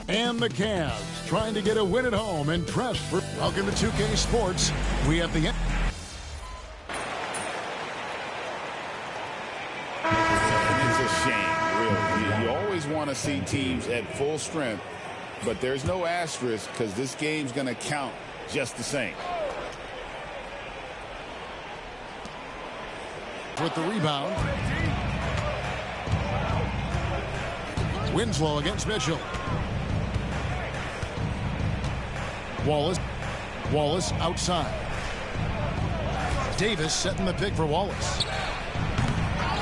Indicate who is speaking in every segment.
Speaker 1: And the Cavs trying to get a win at home and pressed for. Welcome to 2K Sports. We have the.
Speaker 2: It's a shame, really. You always want to see teams at full strength, but there's no asterisk because this game's going to count just the same.
Speaker 1: With the rebound. Winslow against Mitchell. Wallace outside. Davis setting the pick for Wallace.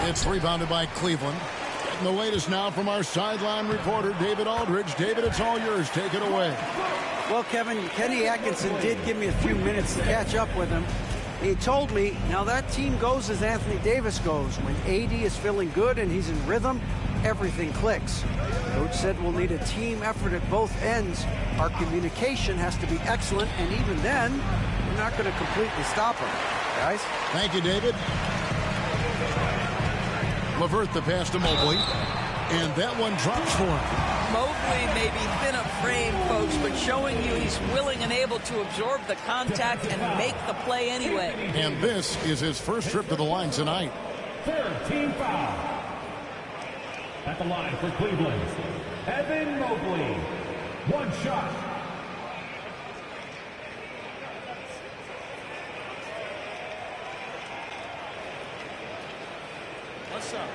Speaker 1: It's rebounded by Cleveland. Getting the latest now from our sideline reporter, David Aldridge. David, it's all yours. Take it away.
Speaker 3: Well, Kevin, Kenny Atkinson did give me a few minutes to catch up with him. He told me, now that team goes as Anthony Davis goes. When AD is feeling good and he's in rhythm, everything clicks. Coach said we'll need a team effort at both ends. Our communication has to be excellent, and even then, we're not going to completely stop him. Guys?
Speaker 1: Thank you, David. LeVert the pass to Mobley, and that one drops for him.
Speaker 4: Mobley may be thin of frame, folks, but showing you he's willing and able to absorb the contact and make the play anyway.
Speaker 1: And this is his first trip to the line tonight.
Speaker 5: Third team foul. At the line for Cleveland, Evan Mobley. One shot.
Speaker 4: What's up?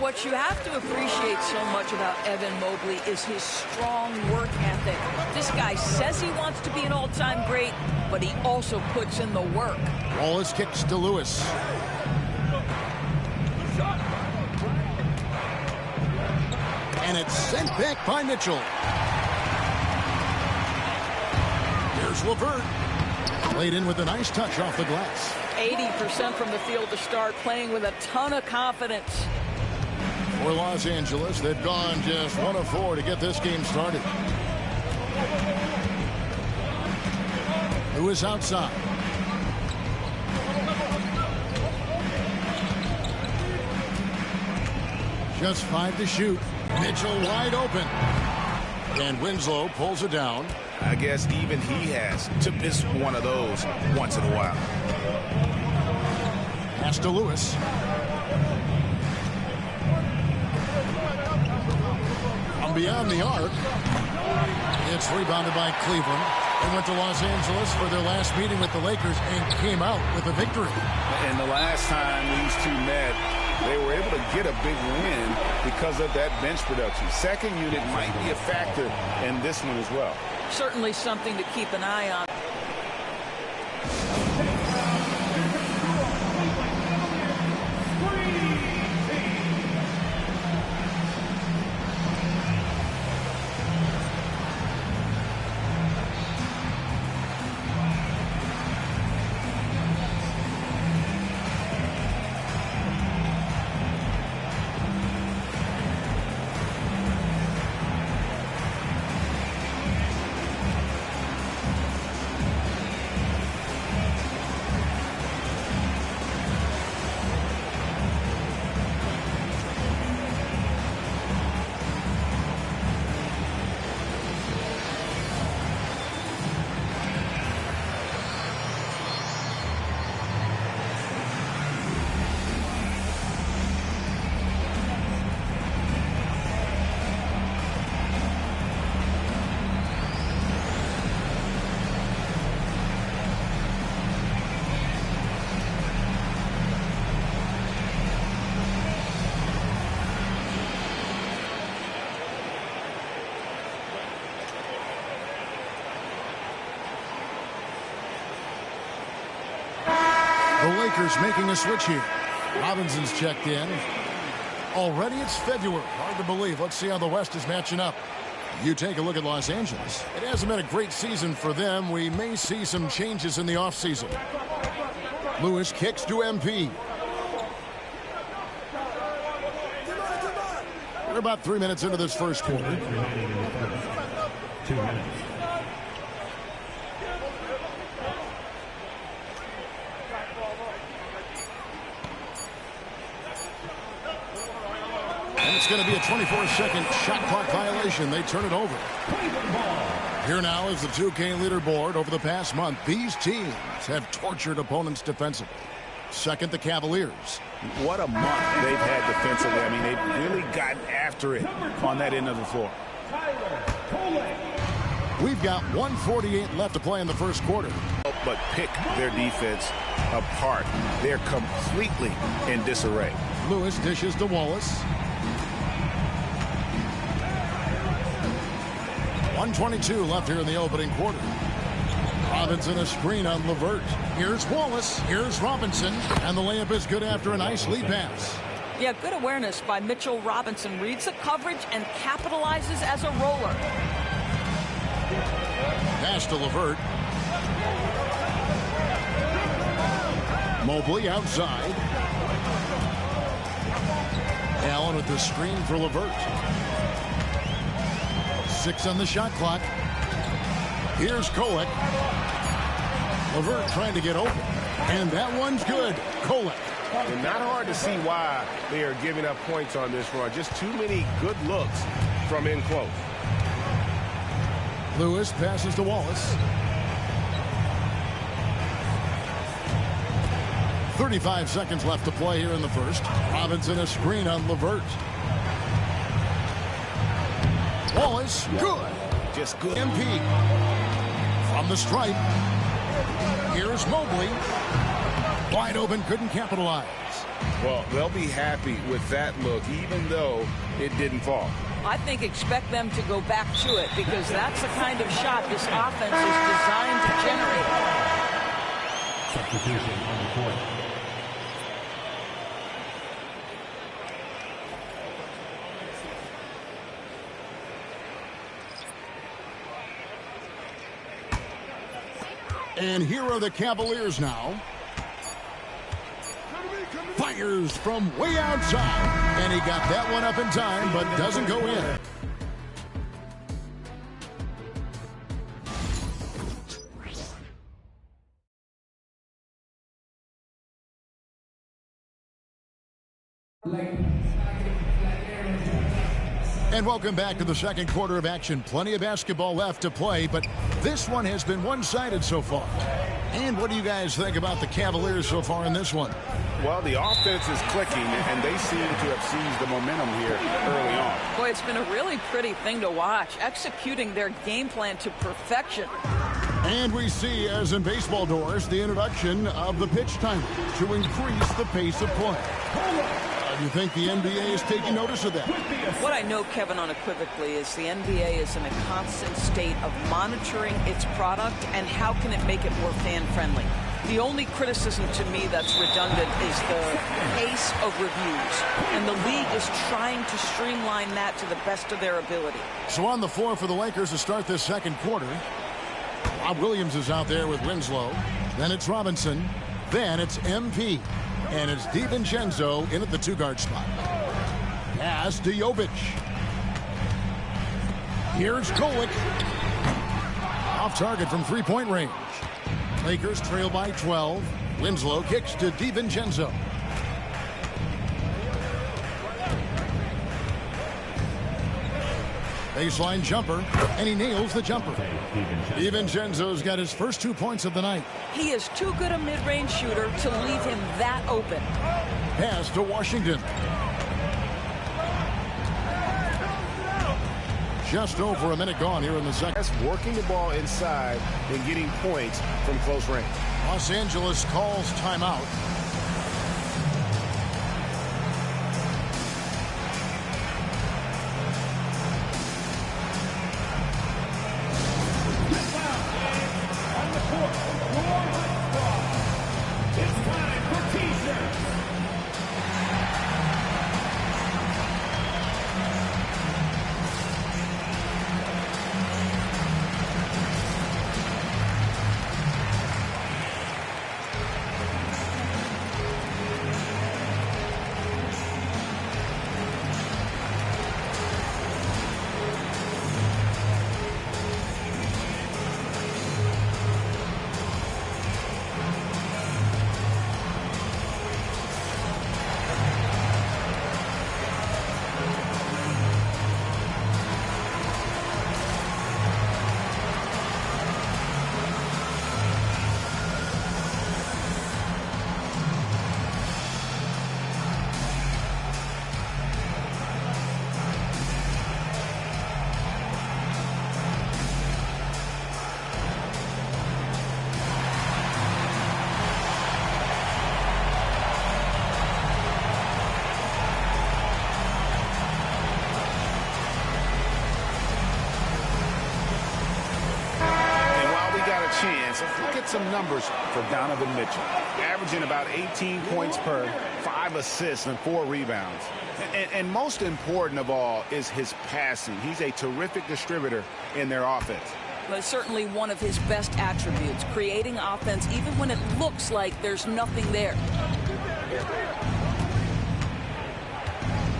Speaker 4: What you have to appreciate so much about Evan Mobley is his strong work ethic. This guy says he wants to be an all-time great, but he also puts in the work.
Speaker 1: Wallace kicks to Lewis. And it's sent back by Mitchell. Here's LeVert. Played in with a nice touch off the glass.
Speaker 4: 80% from the field to start, playing with a ton of confidence.
Speaker 1: For Los Angeles, they've gone just 1 of 4 to get this game started. Lewis outside. Just 5 to shoot. Mitchell wide open. And Winslow pulls it down.
Speaker 2: I guess even he has to miss one of those once in a while.
Speaker 1: Pass to Lewis. Beyond the arc. It's rebounded by Cleveland. They went to Los Angeles for their last meeting with the Lakers and came out with a victory.
Speaker 2: And the last time these two met, they were able to get a big win because of that bench production. Second unit might be a factor in this one as well.
Speaker 4: Certainly something to keep an eye on.
Speaker 1: The Lakers making a switch here. Robinson's checked in. Already it's February. Hard to believe. Let's see how the West is matching up. You take a look at Los Angeles. It hasn't been a great season for them. We may see some changes in the offseason. Lewis kicks to MP. We're about 3 minutes into this first quarter.
Speaker 5: 2 minutes.
Speaker 1: It's going to be a 24-second shot clock violation. They turn it over. Here now is the 2K leaderboard. Over the past month, these teams have tortured opponents defensively. Second, the Cavaliers.
Speaker 2: What a month they've had defensively. I mean, they've really gotten after it on that end of the floor.
Speaker 1: We've got 1:48 left to play in the first quarter.
Speaker 2: But pick their defense apart. They're completely in disarray.
Speaker 1: Lewis dishes to Wallace. 1:22 left here in the opening quarter. Robinson a screen on LeVert. Here's Wallace. Here's Robinson. And the layup is good after a nice lead pass.
Speaker 4: Yeah, good awareness by Mitchell Robinson. Reads the coverage and capitalizes as a roller.
Speaker 1: Pass to LeVert. Mobley outside. Allen with the screen for LeVert. 6 on the shot clock. Here's Kolek. LeVert trying to get open. And that one's good. Kolek.
Speaker 6: And not hard to see why they are giving up points on this run. Just too many good looks from in close.
Speaker 1: Lewis passes to Wallace. 35 seconds left to play here in the first. Robinson a screen on LeVert. Wallace, good.
Speaker 2: Just good.
Speaker 1: MP from the stripe. Here's Mobley. Wide open, couldn't capitalize.
Speaker 6: Well, they'll be happy with that look, even though it didn't fall.
Speaker 4: I think expect them to go back to it because that's the kind of shot this offense is designed to generate.
Speaker 5: Substitution on the court.
Speaker 1: And here are the Cavaliers now. Fires from way outside. And he got that one up in time, but doesn't go in. And welcome back to the second quarter of action. Plenty of basketball left to play, but this one has been one-sided so far. And what do you guys think about the Cavaliers so far in this one?
Speaker 6: Well, the offense is clicking, and they seem to have seized the momentum here early on.
Speaker 4: Boy, it's been a really pretty thing to watch, executing their game plan to perfection.
Speaker 1: And we see, as in baseball doors, the introduction of the pitch timer to increase the pace of play. Do you think the NBA is taking notice of that?
Speaker 4: What I know, Kevin, unequivocally, is the NBA is in a constant state of monitoring its product and how can it make it more fan-friendly. The only criticism to me that's redundant is the pace of reviews, and the league is trying to streamline that to the best of their ability.
Speaker 1: So on the floor for the Lakers to start this second quarter, Rob Williams is out there with Winslow. Then it's Robinson. Then it's MP. And it's DiVincenzo in at the two-guard spot. Pass to Jovic. Here's Kolek. Off target from three-point range. Lakers trail by 12. Winslow kicks to DiVincenzo. Baseline jumper, and he nails the jumper. DiVincenzo's got his first 2 points of the night.
Speaker 4: He is too good a mid-range shooter to leave him that open.
Speaker 1: Pass to Washington. Just over a minute gone here in the second.
Speaker 6: That's working the ball inside and getting points from close range.
Speaker 1: Los Angeles calls timeout.
Speaker 2: offense. Let's look at some numbers for Donovan Mitchell. Averaging about 18 points per, 5 assists, and 4 rebounds. And most important of all is his passing. He's a terrific distributor in their offense.
Speaker 4: But certainly one of his best attributes, creating offense even when it looks like there's nothing there.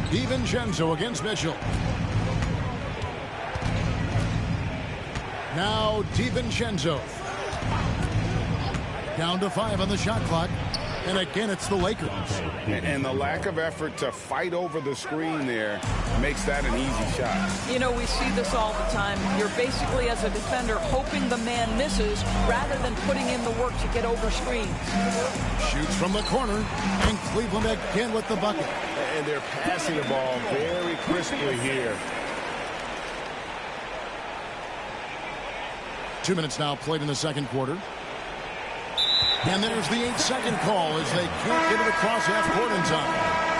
Speaker 1: DiVincenzo against Mitchell. Now DiVincenzo. Down to 5 on the shot clock. And again, it's the Lakers.
Speaker 2: And the lack of effort to fight over the screen there makes that an easy shot.
Speaker 4: You know, we see this all the time. You're basically, as a defender, hoping the man misses rather than putting in the work to get over screens.
Speaker 1: Shoots from the corner. And Cleveland again with the bucket.
Speaker 6: And they're passing the ball very crisply here.
Speaker 1: 2 minutes now played in the second quarter. And there's the 8-second call as they can't get it across half court in time.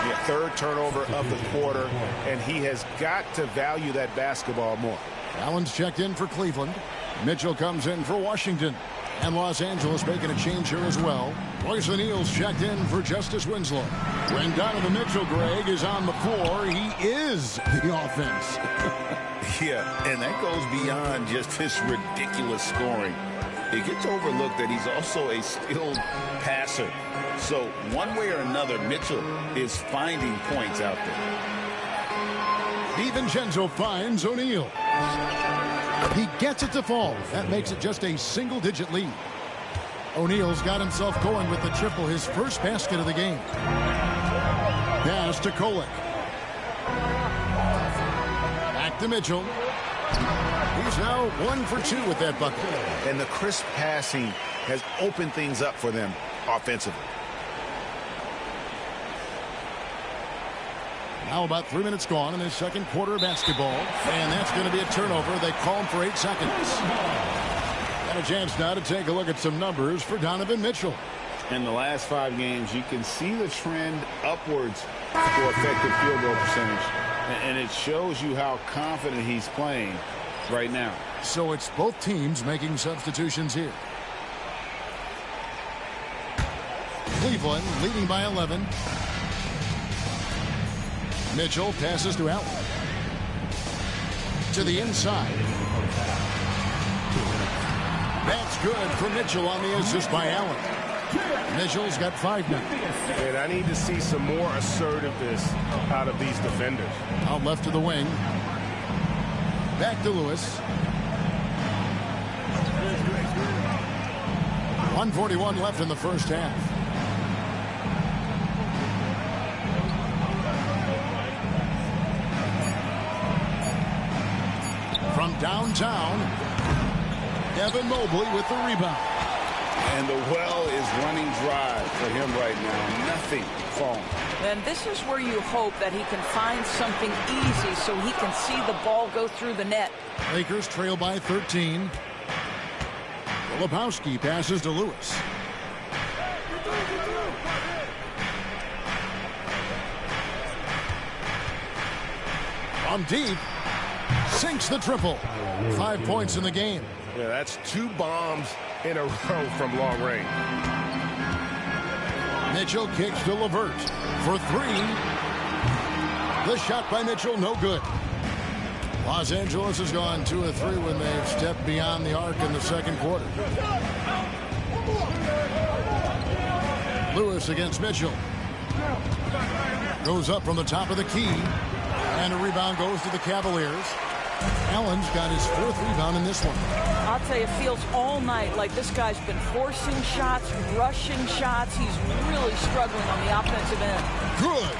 Speaker 2: Yeah, third turnover of the quarter, and he has got to value that basketball more.
Speaker 1: Allen's checked in for Cleveland. Mitchell comes in for Washington. And Los Angeles making a change here as well. Royce O'Neal's checked in for Justice Winslow. When Donovan Mitchell, Greg, is on the floor, he is the offense.
Speaker 2: Yeah, and that goes beyond just his ridiculous scoring. It gets overlooked that he's also a skilled passer. So one way or another, Mitchell is finding points out there.
Speaker 1: DiVincenzo finds O'Neal. He gets it to fall. That makes it just a single-digit lead. O'Neal's got himself going with the triple, his first basket of the game. Pass to Kolek. Back to Mitchell. He's now 1 for 2 with that bucket.
Speaker 2: And the crisp passing has opened things up for them offensively.
Speaker 1: Now about 3 minutes gone in the second quarter of basketball. And that's going to be a turnover. They call him for 8 seconds. Got a chance now to take a look at some numbers for Donovan Mitchell.
Speaker 2: In the last 5 games, you can see the trend upwards for effective field goal percentage. And it shows you how confident he's playing right now.
Speaker 1: So it's both teams making substitutions here. Cleveland leading by 11. Mitchell passes to Allen. To the inside. That's good for Mitchell on the assist by Allen. Mitchell's got 5 now.
Speaker 6: And I need to see some more assertiveness out of these defenders.
Speaker 1: Out left to the wing. Back to Lewis. 1:41 left in the first half. From downtown, Evan Mobley with the rebound.
Speaker 2: And the well is running dry for him right now. Nothing falling.
Speaker 4: And this is where you hope that he can find something easy so he can see the ball go through the net.
Speaker 1: Lakers trail by 13. Filipowski passes to Lewis. From deep, sinks the triple. 5 points in the game.
Speaker 6: Yeah, that's 2 bombs in a row from long range.
Speaker 1: Mitchell kicks to LeVert for 3. The shot by Mitchell, no good. Los Angeles has gone 2 of 3 when they've stepped beyond the arc in the second quarter. Lewis against Mitchell. Goes up from the top of the key. And a rebound goes to the Cavaliers. Allen's got his 4th rebound in this one.
Speaker 4: I'll tell you, it feels all night like this guy's been forcing shots, rushing shots. He's really struggling on the offensive end.
Speaker 1: Good.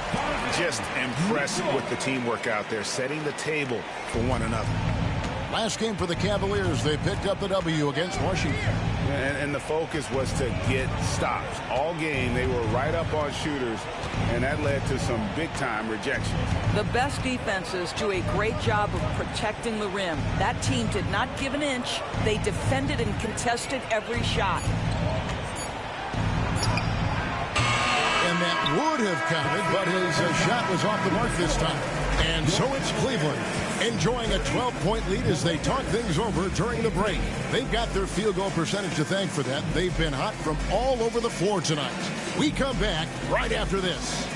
Speaker 2: Just impressed with the teamwork out there, setting the table for one another.
Speaker 1: Last game for the Cavaliers, they picked up the W against Washington.
Speaker 2: And the focus was to get stops. All game, they were right up on shooters, and that led to some big-time rejection.
Speaker 4: The best defenses do a great job of protecting the rim. That team did not give an inch. They defended and contested every shot.
Speaker 1: And that would have counted, but his shot was off the mark this time. And so it's Cleveland enjoying a 12-point lead as they talk things over during the break. They've got their field goal percentage to thank for that. They've been hot from all over the floor tonight. We come back right after this.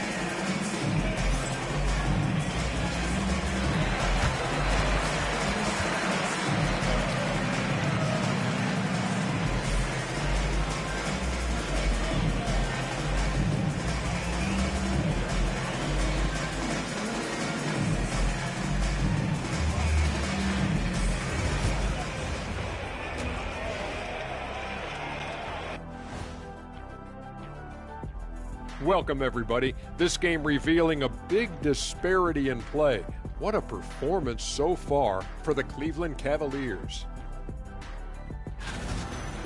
Speaker 7: Welcome, everybody. This game revealing a big disparity in play. What a performance so far for the Cleveland Cavaliers.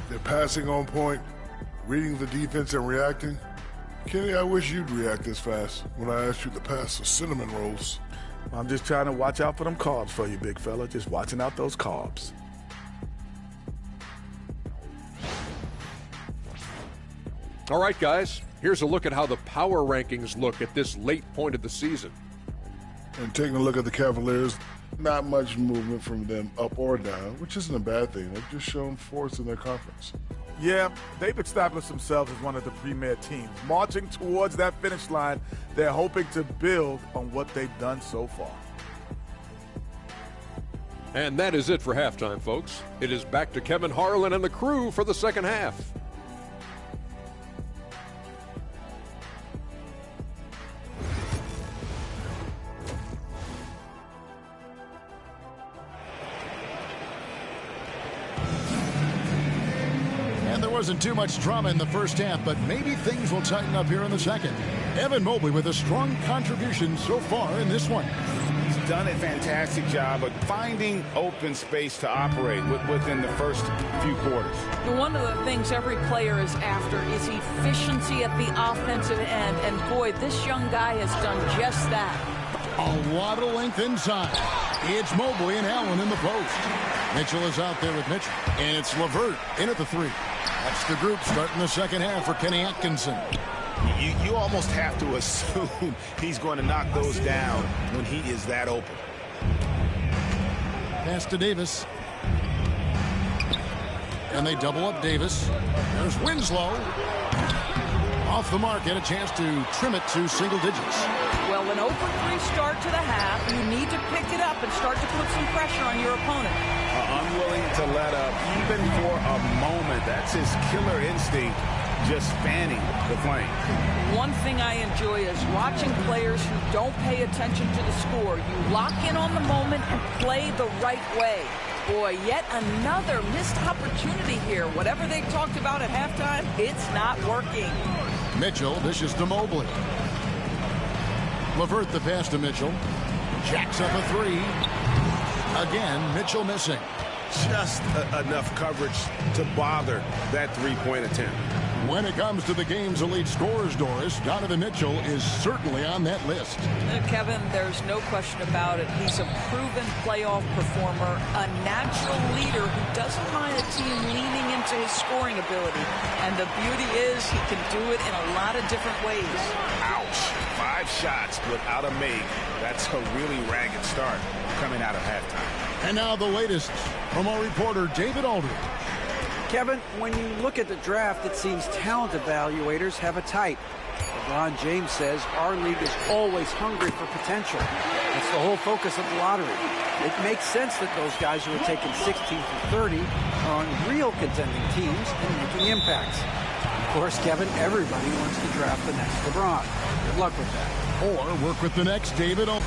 Speaker 8: They're passing on point, reading the defense and reacting. Kenny, I wish you'd react this fast when I asked you to pass the cinnamon rolls.
Speaker 9: I'm just trying to watch out for them carbs for you, big fella. Just watching out those carbs.
Speaker 7: All right, guys. Here's a look at how the power rankings look at this late point of the season.
Speaker 8: And taking a look at the Cavaliers, not much movement from them up or down, which isn't a bad thing. They've just shown force in their conference.
Speaker 9: Yeah, they've established themselves as one of the premier teams. Marching towards that finish line, they're hoping to build on what they've done so far.
Speaker 7: And that is it for halftime, folks. It is back to Kevin Harlan and the crew for the second half.
Speaker 1: Wasn't too much drama in the first half, but maybe things will tighten up here in the second. Evan Mobley with a strong contribution so far in this one.
Speaker 2: He's done a fantastic job of finding open space to operate within the first few quarters.
Speaker 4: One of the things every player is after is efficiency at the offensive end, and boy, this young guy has done just that.
Speaker 1: A lot of length inside. It's Mobley and Allen in the post. Mitchell is out there with Mitchell, and it's LeVert in at the three. That's the group starting the second half for Kenny Atkinson.
Speaker 2: You almost have to assume he's going to knock those down when he is that open.
Speaker 1: Pass to Davis. And they double up Davis. There's Winslow. Off the mark, get a chance to trim it to single digits.
Speaker 4: Well, an 0-for-3 start to the half. You need to pick it up and start to put some pressure on your opponent.
Speaker 2: Unwilling to let up even for a moment. That's his killer instinct, just fanning the flame.
Speaker 4: One thing I enjoy is watching players who don't pay attention to the score. You lock in on the moment and play the right way. Boy, yet another missed opportunity here. Whatever they talked about at halftime, it's not working.
Speaker 1: Mitchell dishes to Mobley. LeVert the pass to Mitchell. Jacks up a three. Again, Mitchell missing.
Speaker 6: Just enough coverage to bother that three-point attempt.
Speaker 1: When it comes to the game's elite scorers, Doris, Donovan Mitchell is certainly on that list.
Speaker 4: Kevin, there's no question about it. He's a proven playoff performer, a natural leader who doesn't mind a team leaning into his scoring ability. And the beauty is he can do it in a lot of different ways.
Speaker 2: Ouch. 5 shots without a make. That's a really ragged start coming out of halftime.
Speaker 1: And now the latest from our reporter, David Aldridge.
Speaker 3: Kevin, when you look at the draft, it seems talent evaluators have a type. LeBron James says our league is always hungry for potential. That's the whole focus of the lottery. It makes sense that those guys who are taken 16 through 30 are on real contending teams and making impacts. Of course, Kevin, everybody wants to draft the next LeBron. Good luck with that.
Speaker 1: Or work with the next David Aldridge.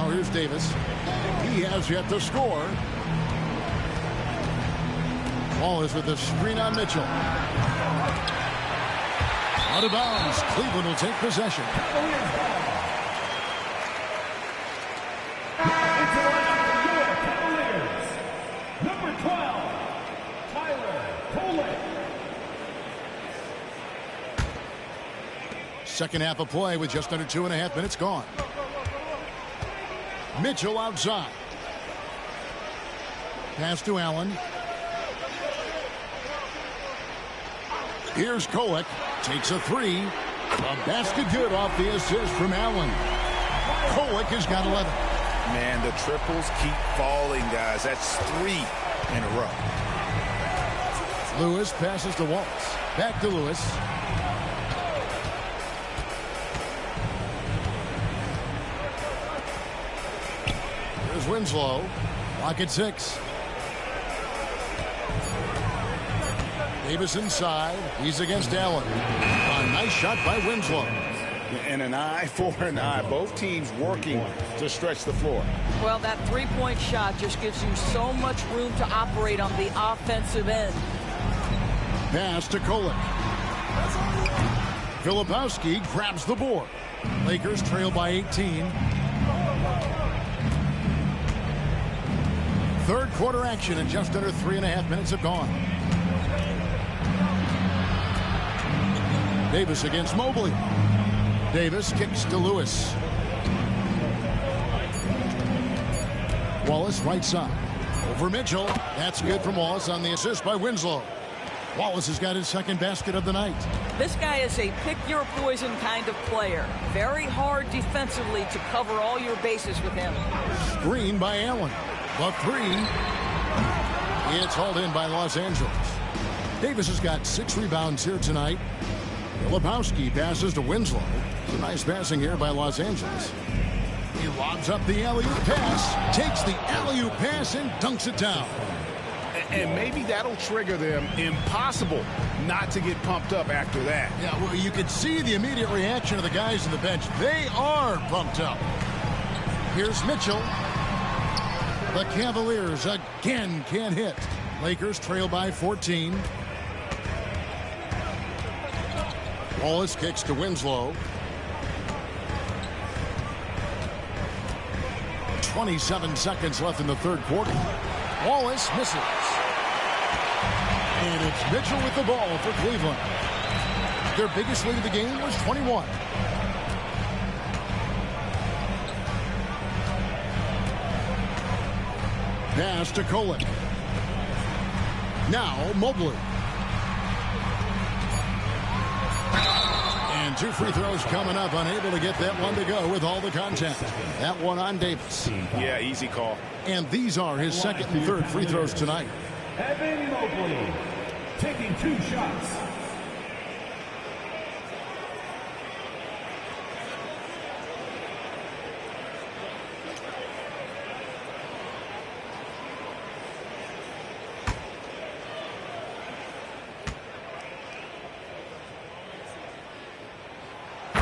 Speaker 1: Now here's Davis. He has yet to score. Wallace with the screen on Mitchell. Out of bounds. Cleveland will take possession.
Speaker 5: Number 12, Tyler Kolek.
Speaker 1: Second half of play with just under 2.5 minutes gone. Mitchell outside. Pass to Allen. Here's Kolek. Takes a three. A basket good off the assist from Allen. Kolek has got 11.
Speaker 2: Man, the triples keep falling, guys. That's 3 in a row.
Speaker 1: Lewis passes to Wallace. Back to Lewis. Here's Winslow. Lock at 6. Davis inside. He's against Allen. A nice shot by Winslow.
Speaker 2: And an eye for an eye. Both teams working to stretch the floor.
Speaker 4: Well, that three-point shot just gives you so much room to operate on the offensive end.
Speaker 1: Pass to Kolek. Filipowski grabs the board. Lakers trail by 18. Third quarter action and just under 3.5 minutes have gone. Davis against Mobley. Davis kicks to Lewis. Wallace right side. Over Mitchell. That's good from Wallace on the assist by Winslow. Wallace has got his second basket of the night.
Speaker 4: This guy is a pick-your-poison kind of player. Very hard defensively to cover all your bases with him.
Speaker 1: Screen by Allen. The three. It's hauled in by Los Angeles. Davis has got 6 rebounds here tonight. Filipowski passes to Winslow. It's a nice passing here by Los Angeles. He lobs up the alley-oop pass, takes the alley-oop pass, and dunks it down.
Speaker 2: And maybe that'll trigger them. Impossible not to get pumped up after that.
Speaker 1: Yeah, well, you could see the immediate reaction of the guys on the bench. They are pumped up. Here's Mitchell. The Cavaliers again can't hit. Lakers trail by 14. Wallace kicks to Winslow. 27 seconds left in the third quarter. Wallace misses. And it's Mitchell with the ball for Cleveland. Their biggest lead of the game was 21. Pass to Kolek. Now Mobley. And 2 free throws coming up. Unable to get that one to go with all the contact. That one on Davis.
Speaker 2: Yeah, easy call.
Speaker 1: And these are his second and third free throws tonight.
Speaker 5: Evan Mobley taking 2 shots.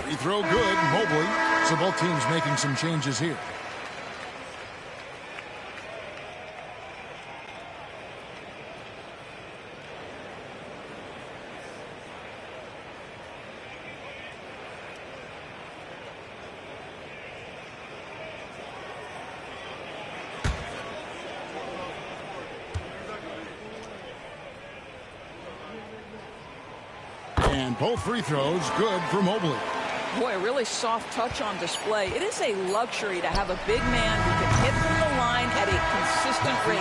Speaker 1: Free throw good, Mobley. So both teams making some changes here. And both free throws good for Mobley.
Speaker 4: Boy, a really soft touch on display. It is a luxury to have a big man who can hit from the line at a consistent rate.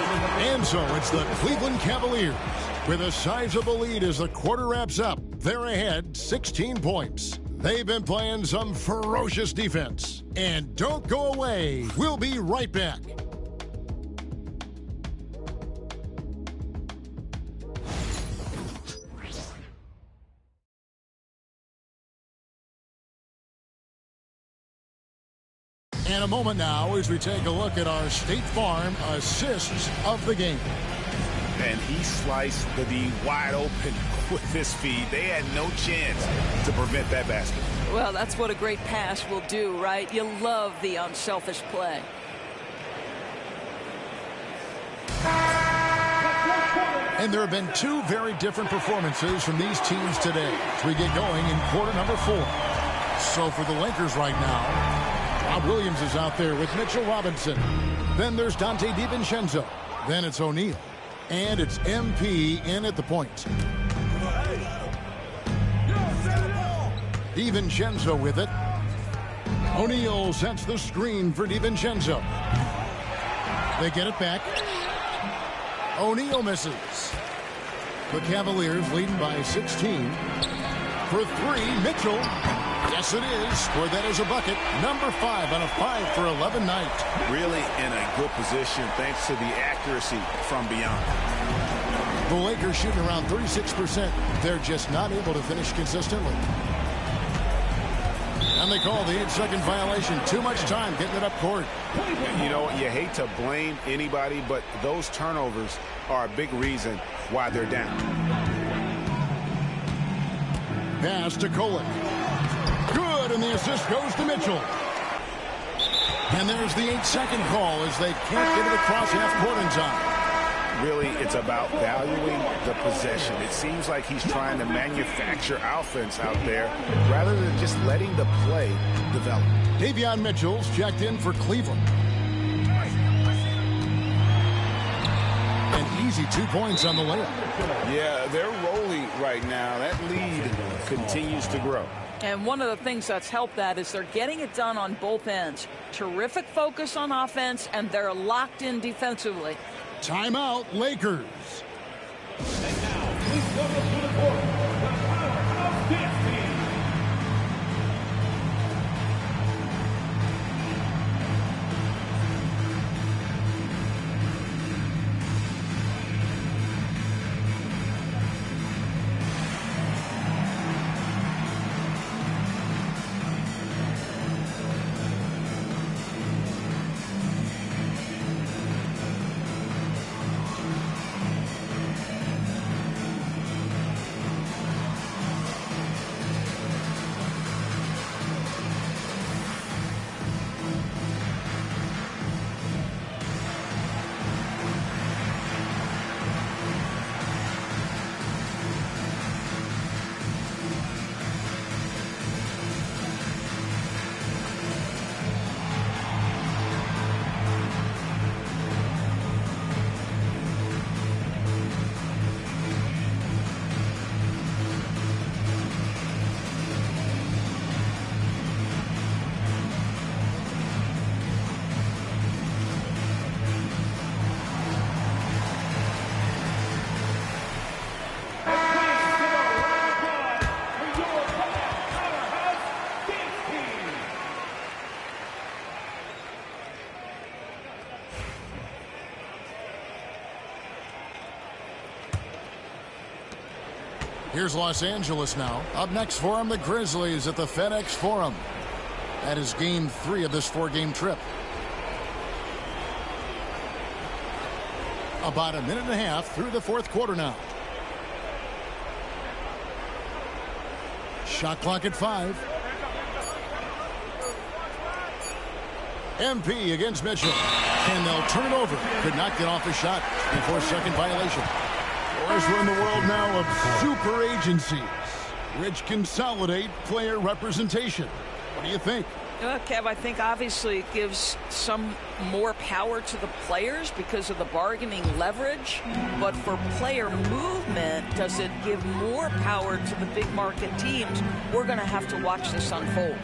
Speaker 1: And so it's the Cleveland Cavaliers with a sizable lead as the quarter wraps up. They're ahead 16 points. They've been playing some ferocious defense. And don't go away. We'll be right back. And a moment now as we take a look at our State Farm assists of the game.
Speaker 2: and he sliced the D wide open with his feed. They had no chance to prevent that basket.
Speaker 4: Well, that's what a great pass will do, right? You love the unselfish play.
Speaker 1: And there have been two very different performances from these teams today as we get going in quarter number 4. So for the Lakers right now, Rob Williams is out there with Mitchell Robinson. Then there's Dante DiVincenzo. Then it's O'Neal. And it's MP in at the point. DiVincenzo with it. O'Neal sets the screen for DiVincenzo. They get it back. O'Neal misses. The Cavaliers leading by 16. For 3, Mitchell. Yes, it is. Scored that as a bucket. Number 5 on a 5-for-11 night.
Speaker 2: Really in a good position thanks to the accuracy from beyond.
Speaker 1: The Lakers shooting around 36%. They're just not able to finish consistently. And they call the 8-second violation. Too much time getting it up court.
Speaker 2: You know, you hate to blame anybody, but those turnovers are a big reason why they're down.
Speaker 1: Pass to Kolek. Good, and the assist goes to Mitchell. And there's the 8-second call as they can't get it across half court in time.
Speaker 2: Really, it's about valuing the possession. It seems like he's trying to manufacture offense out there rather than just letting the play develop.
Speaker 1: Davion Mitchell's checked in for Cleveland. An easy 2 points on the layup.
Speaker 2: Yeah, they're rolling right now. That lead continues to grow.
Speaker 4: And one of the things that's helped that is they're getting it done on both ends. Terrific focus on offense, and they're locked in defensively.
Speaker 1: Timeout, Lakers.
Speaker 5: And now, please welcome to the court, the power of this team.
Speaker 1: Here's Los Angeles now. Up next for them, the Grizzlies at the FedEx Forum. That is game 3 of this 4-game trip. About a minute and a half through the 4th quarter now. Shot clock at 5. MP against Mitchell. And they'll turn it over. Could not get off the shot before second violation. Boys, we're in the world now of super agencies, which consolidate player representation. What do you think?
Speaker 4: Well, Kev, I think obviously it gives some more power to the players because of the bargaining leverage. But for player movement, does it give more power to the big market teams? We're going to have to watch this unfold.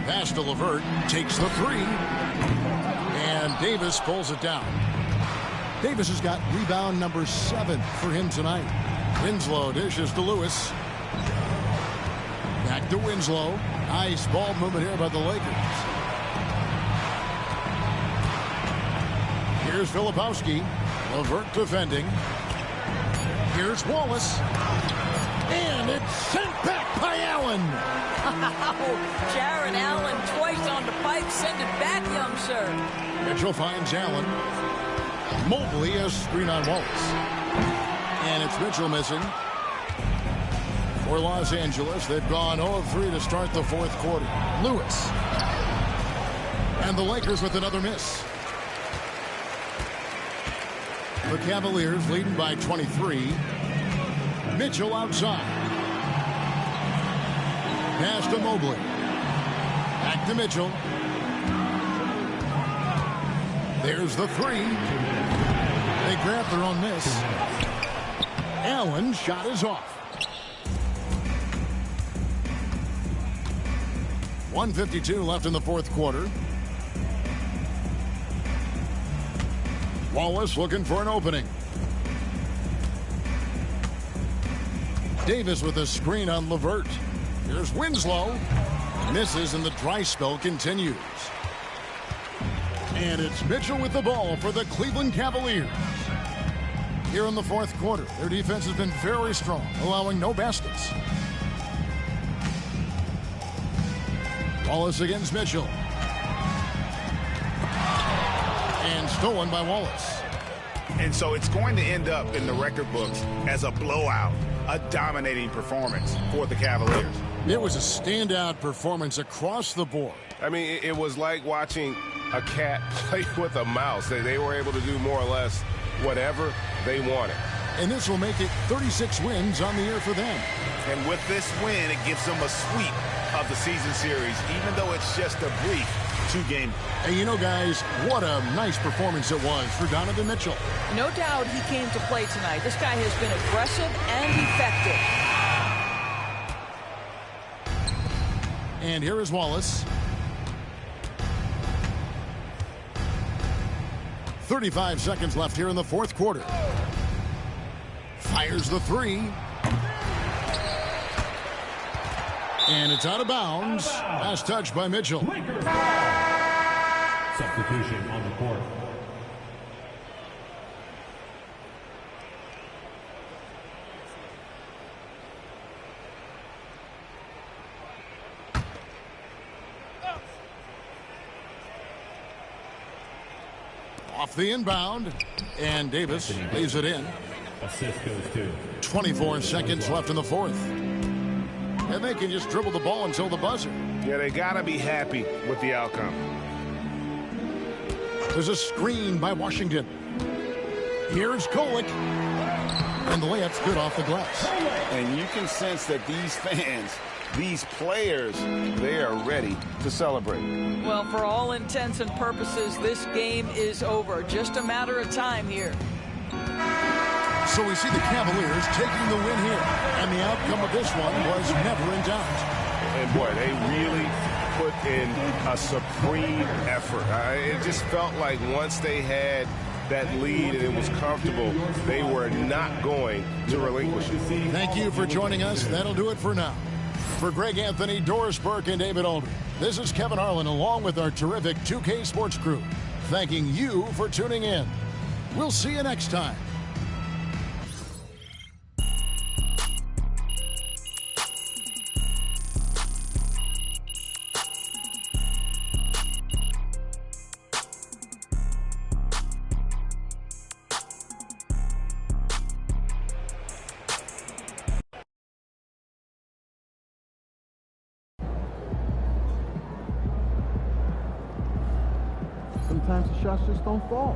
Speaker 1: Pass to LeVert, takes the 3. And Davis pulls it down. Davis has got rebound number 7 for him tonight. Winslow dishes to Lewis. Back to Winslow. Nice ball movement here by the Lakers. Here's Filipowski. LeVert defending. Here's Wallace. And it's sent back by Allen.
Speaker 4: Jared Allen twice on the pipe. Send it back, young sir.
Speaker 1: Mitchell finds Allen. Mobley has screen on Wallace. And it's Mitchell missing. For Los Angeles, they've gone 0 of 3 to start the fourth quarter. Lewis. And the Lakers with another miss. The Cavaliers leading by 23. Mitchell outside. Pass to Mobley. Back to Mitchell. There's the three. They grab their own miss. Allen's shot is off. 1:52 left in the fourth quarter. Wallace looking for an opening. Davis with a screen on LeVert. Here's Winslow. Misses and the dry spell continues. And it's Mitchell with the ball for the Cleveland Cavaliers. Here in the fourth quarter, their defense has been very strong, allowing no baskets. Wallace against Mitchell. And stolen by Wallace.
Speaker 2: And so it's going to end up in the record books as a blowout, a dominating performance for the Cavaliers.
Speaker 1: It was a standout performance across the board.
Speaker 6: I mean, it was like watching a cat play with a mouse. They were able to do more or less whatever they wanted.
Speaker 1: And this will make it 36 wins on the year for them.
Speaker 2: And with this win, it gives them a sweep of the season series, even though it's just a brief two-game.
Speaker 1: And you know, guys, what a nice performance it was for Donovan Mitchell.
Speaker 4: No doubt he came to play tonight. This guy has been aggressive and effective.
Speaker 1: And here is Wallace. 35 seconds left here in the fourth quarter. Fires the three. And it's out of bounds. Last touch by Mitchell.
Speaker 5: Substitution on the court.
Speaker 1: Off the inbound. And Davis leaves it in.
Speaker 5: Assist goes to
Speaker 1: 24 seconds left in the fourth. And they can just dribble the ball until the buzzer.
Speaker 6: Yeah, they got to be happy with the outcome.
Speaker 1: There's a screen by Washington. Here's Kolek. And the layup's good off the glass.
Speaker 2: And you can sense that these fans, these players, they are ready to celebrate.
Speaker 4: Well, for all intents and purposes, this game is over. Just a matter of time here.
Speaker 1: So we see the Cavaliers taking the win here. And the outcome of this one was never in doubt.
Speaker 6: And boy, they really put in a supreme effort. It just felt like once they had that lead and it was comfortable, they were not going to relinquish it.
Speaker 1: Thank you for joining us. That'll do it for now. For Greg Anthony, Doris Burke, and David Aldridge, this is Kevin Harlan along with our terrific 2K Sports crew, thanking you for tuning in. We'll see you next time.
Speaker 3: Sometimes the shots just don't fall.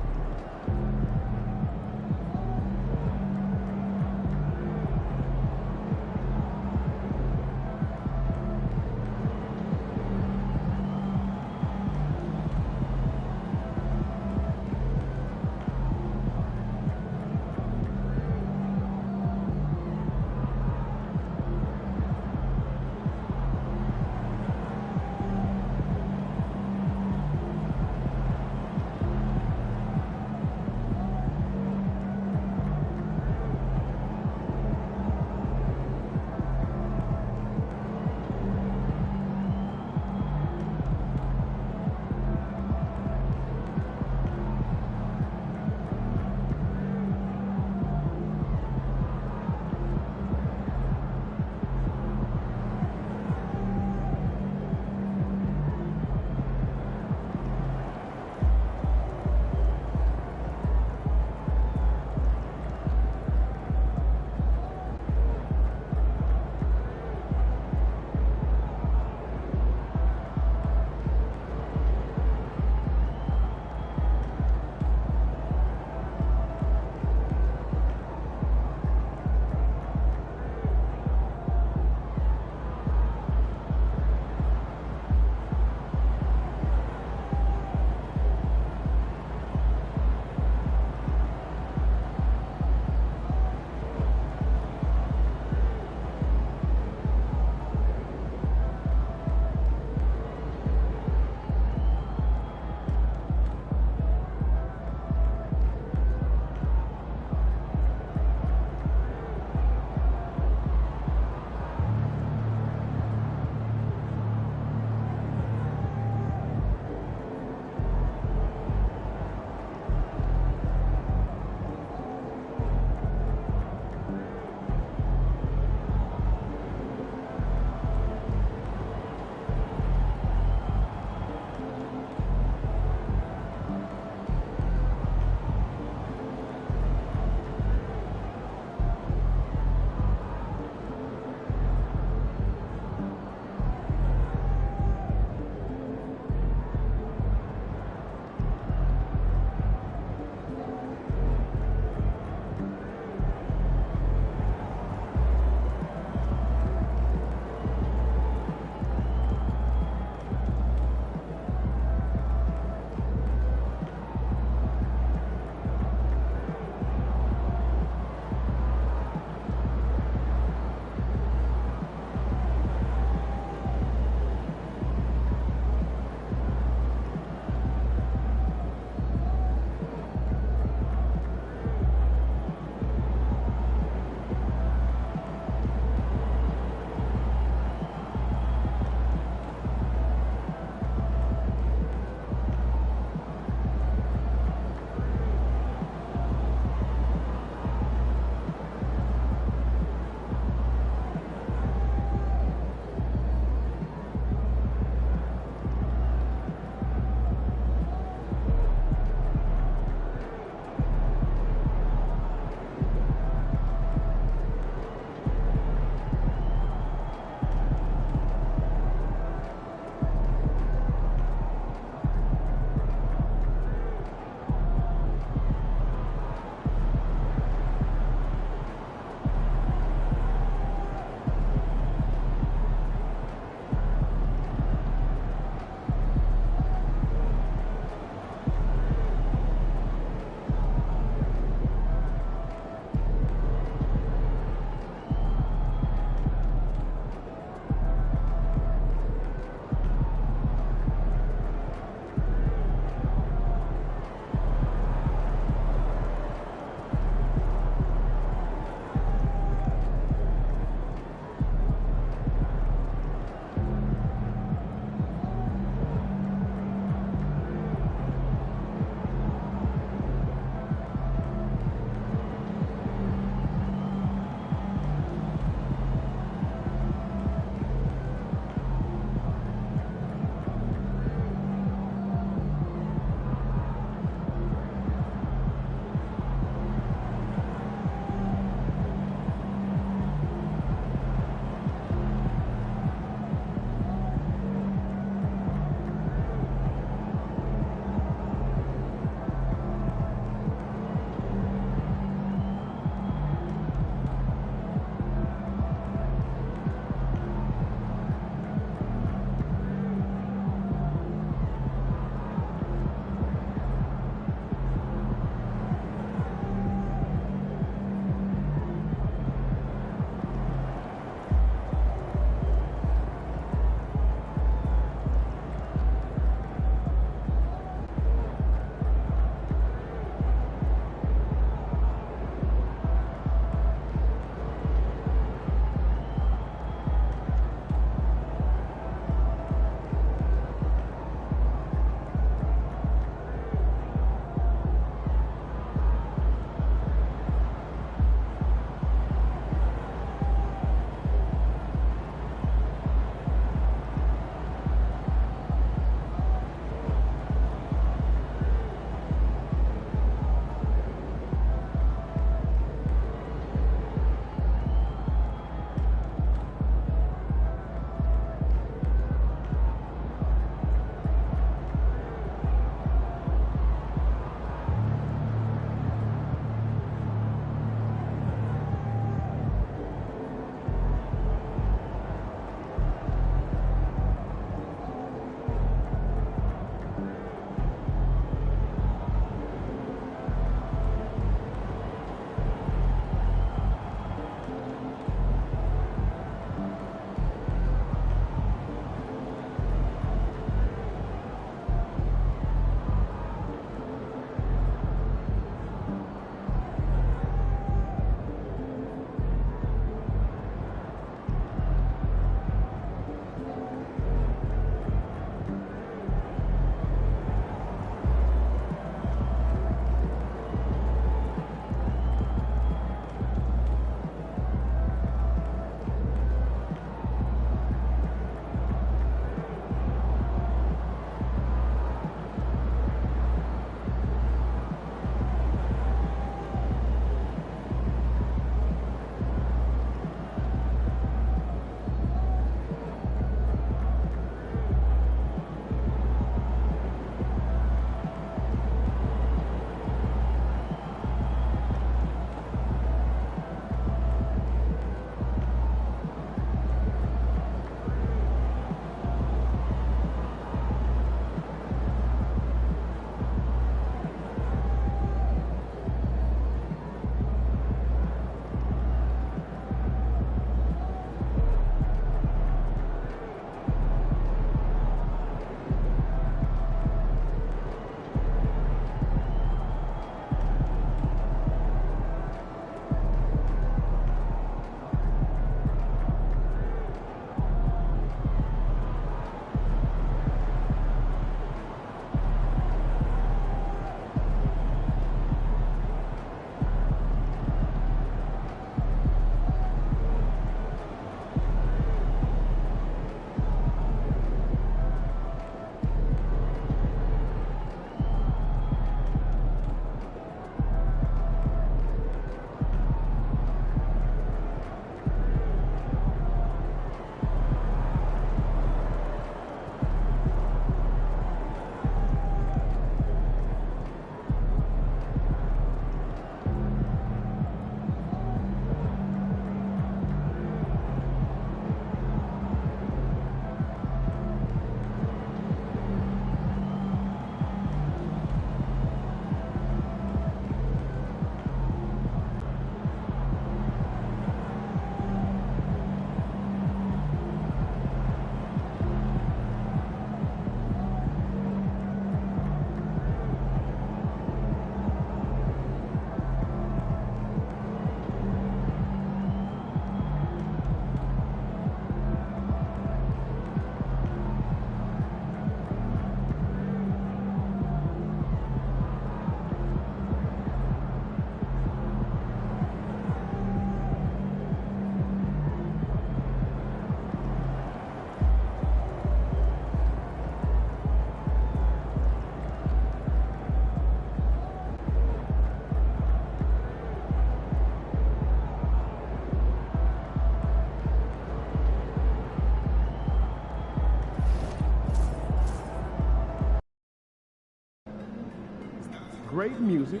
Speaker 10: great music,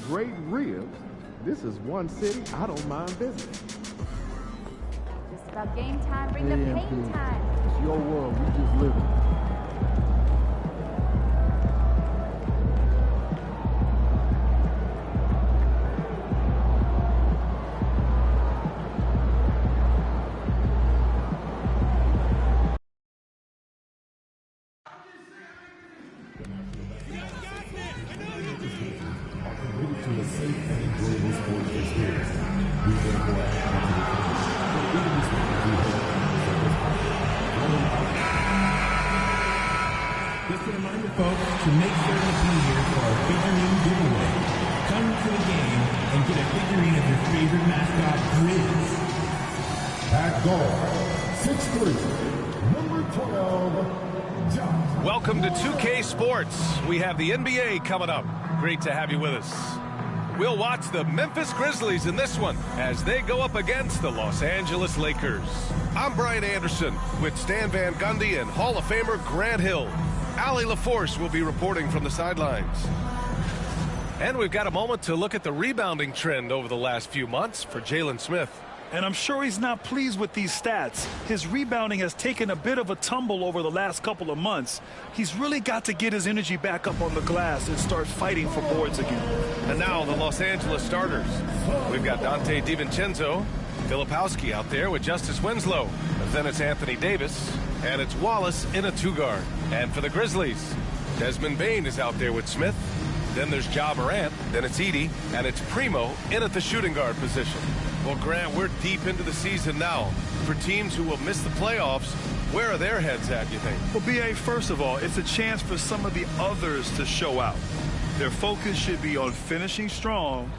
Speaker 10: great ribs. This is one city I don't mind visiting.
Speaker 11: Just about game time, bring the pain time.
Speaker 10: It's your world, we just live it.
Speaker 5: Just a reminder, folks, to make sure to be here for our figurine giveaway. Come to the game and get a figurine of your favorite mascot, Grizz.
Speaker 8: At goal, 6'3", number 12, John.
Speaker 12: Welcome to 2K Sports. We have the NBA coming up. Great to have you with us. We'll watch the Memphis Grizzlies in this one as they go up against the Los Angeles Lakers. I'm Brian Anderson with Stan Van Gundy and Hall of Famer Grant Hill. Allie LaForce will be reporting from the sidelines. And we've got a moment to look at the rebounding trend over the last few months for Jalen Smith.
Speaker 13: And I'm sure he's not pleased with these stats. His rebounding has taken a bit of a tumble over the last couple of months. He's really got to get his energy back up on the glass and start fighting for boards again.
Speaker 12: And now the Los Angeles starters. We've got Dante DiVincenzo, Filipowski out there with Justice Winslow. Then it's Anthony Davis, and it's Wallace in a two-guard. And for the Grizzlies, Desmond Bane is out there with Smith. Then there's Ja Morant, then it's Edey, and it's Primo in at the shooting guard position. Well, Grant, we're deep into the season now. For teams who will miss the playoffs, where are their heads at, you think?
Speaker 13: Well, B.A., first of all, it's a chance for some of the others to show out. Their focus should be on finishing strong.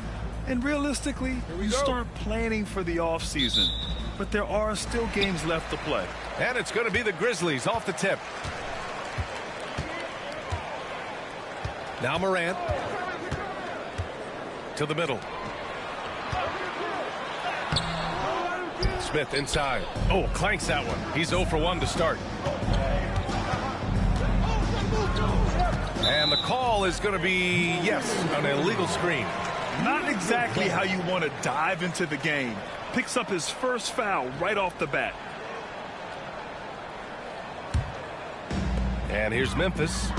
Speaker 13: And realistically, you start planning for the offseason. But there are still games left to play.
Speaker 12: And it's going to be the Grizzlies off the tip. Now Morant to the middle. Smith inside. Oh, clanks that one. He's 0 for 1 to start. And the call is going to be, yes, an illegal screen.
Speaker 13: Not exactly how you want to dive into the game. Picks up his first foul right off the bat.
Speaker 12: And here's Memphis.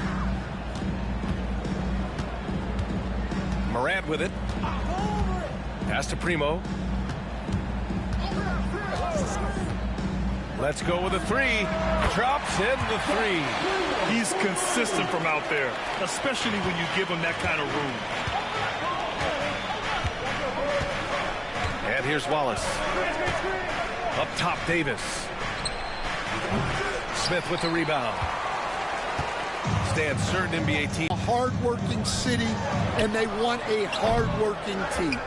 Speaker 12: Morant with it. Pass to Primo. Let's go with a three. Drops in the three.
Speaker 13: He's consistent from out there, especially when you give him that kind of room.
Speaker 12: And here's Wallace. Up top, Davis. Smith with the rebound. Stands certain NBA team.
Speaker 14: A hard-working city, and they want a hard-working team.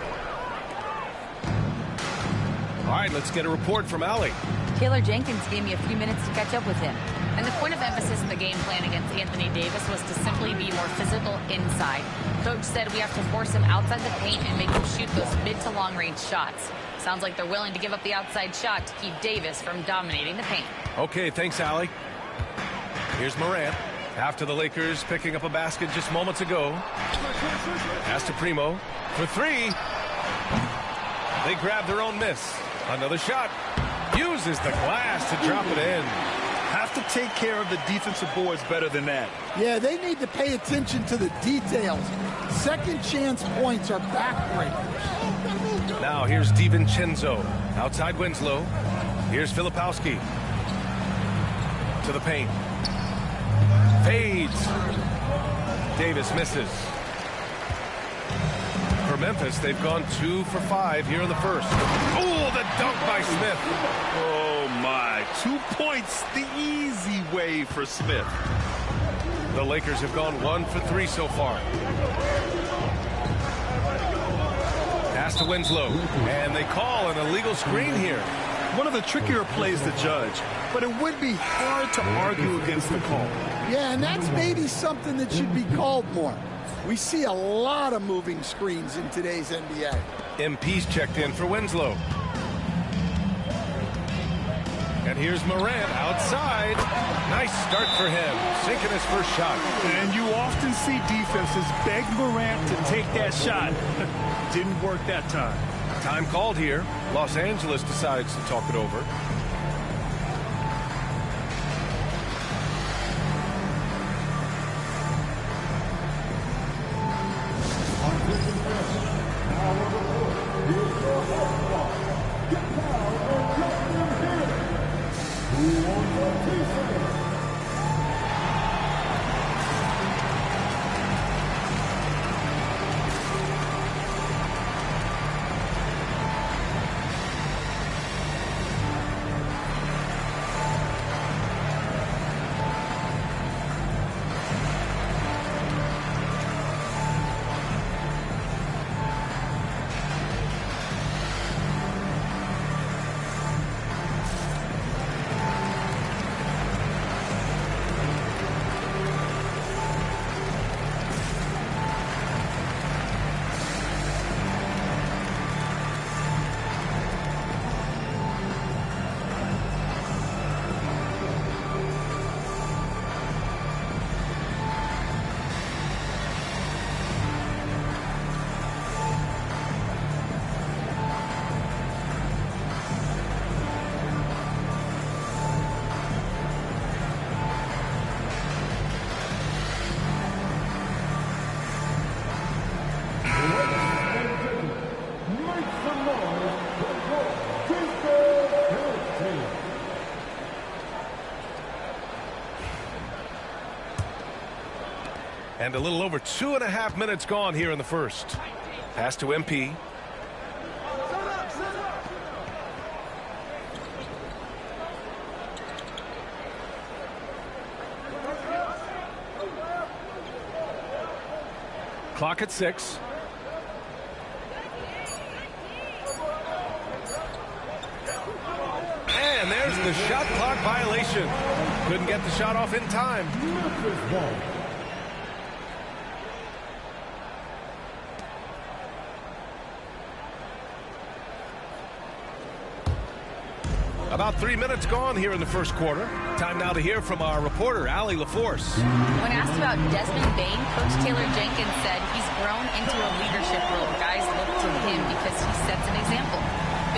Speaker 12: All right, let's get a report from Allie.
Speaker 11: Taylor Jenkins gave me a few minutes to catch up with him. And the point of emphasis in the game plan against Anthony Davis was to simply be more physical inside. Coach said we have to force him outside the paint and make him shoot those mid to long range shots. Sounds like they're willing to give up the outside shot to keep Davis from dominating the paint.
Speaker 12: Okay, thanks, Allie. Here's Morant. After the Lakers picking up a basket just moments ago. Pass to Primo for three. They grab their own miss. Another shot. Uses the glass to drop it in.
Speaker 13: Have to take care of the defensive boards better than that.
Speaker 14: Yeah, they need to pay attention to the details. Second chance points are backbreakers.
Speaker 12: Now here's DiVincenzo. Outside Winslow. Here's Filipowski. To the paint. Fades. Davis misses. For Memphis, they've gone 2 for 5 here in the first. Oh, the dunk by Smith.
Speaker 13: Oh, my. 2 points the easy way for Smith.
Speaker 12: The Lakers have gone 1 for 3 so far. Pass to Winslow. And they call an illegal screen here.
Speaker 13: One of the trickier plays to judge, but it would be hard to argue against the call.
Speaker 14: Yeah, and that's maybe something that should be called more. We see a lot of moving screens in today's NBA.
Speaker 12: MP's checked in for Winslow. And And here's Morant outside. Nice start for him, sinking his first shot.
Speaker 13: And you often see defenses beg Morant to take that shot. Didn't work that time.
Speaker 12: Time called here. Los Angeles decides to talk it over. And a little over 2.5 minutes gone here in the first. Pass to MP. Clock at 6. And there's the shot clock violation. Couldn't get the shot off in time. About 3 minutes gone here in the first quarter. Time now to hear from our reporter, Allie LaForce.
Speaker 11: When asked about Desmond Bane, Coach Taylor Jenkins said he's grown into a leadership role. Guys look to him because he sets an example.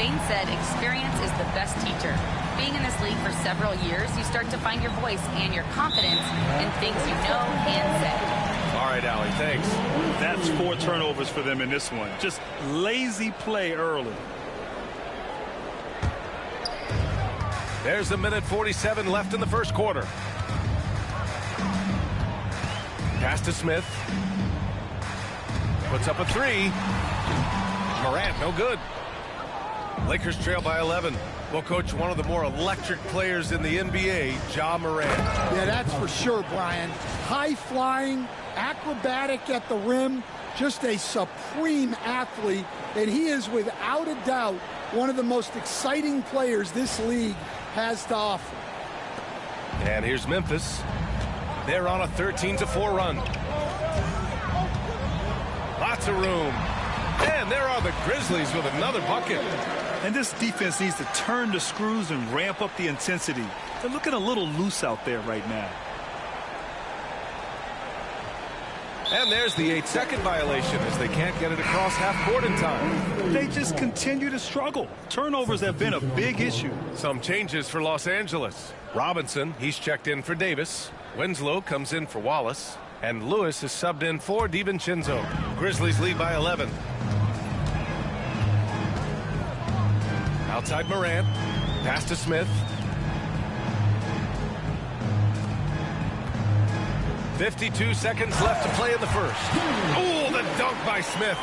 Speaker 11: Bane said experience is the best teacher. Being in this league for several years, you start to find your voice and your confidence in things you know and say.
Speaker 12: All right, Allie, thanks.
Speaker 13: That's 4 turnovers for them in this one. Just lazy play early.
Speaker 12: There's a minute 47 left in the first quarter. Pass to Smith. Puts up a 3. Morant, no good. Lakers trail by 11. Well, Coach, one of the more electric players in the NBA, Ja Morant.
Speaker 14: Yeah, that's for sure, Brian. High-flying, acrobatic at the rim, just a supreme athlete, and he is without a doubt one of the most exciting players this league has to offer.
Speaker 12: And here's Memphis. They're on a 13-4 run. Lots of room. And there are the Grizzlies with another bucket.
Speaker 13: And this defense needs to turn the screws and ramp up the intensity. They're looking a little loose out there right now.
Speaker 12: And there's the 8-second violation as they can't get it across half court in time.
Speaker 13: They just continue to struggle. Turnovers have been a big issue.
Speaker 12: Some changes for Los Angeles. Robinson, he's checked in for Davis. Winslow comes in for Wallace. And Lewis is subbed in for DiVincenzo. Grizzlies lead by 11. Outside Morant. Pass to Smith. 52 seconds left to play in the first. Oh, the dunk by Smith.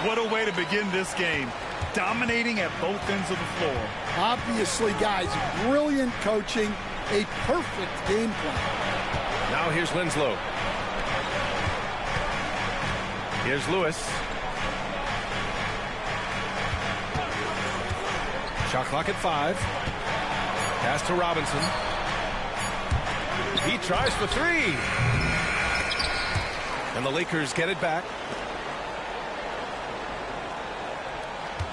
Speaker 13: What a way to begin this game. Dominating at both ends of the floor.
Speaker 14: Obviously, guys, brilliant coaching, a perfect game plan.
Speaker 12: Now here's Winslow. Here's Lewis. Shot clock at 5. Pass to Robinson. He tries for 3. And the Lakers get it back.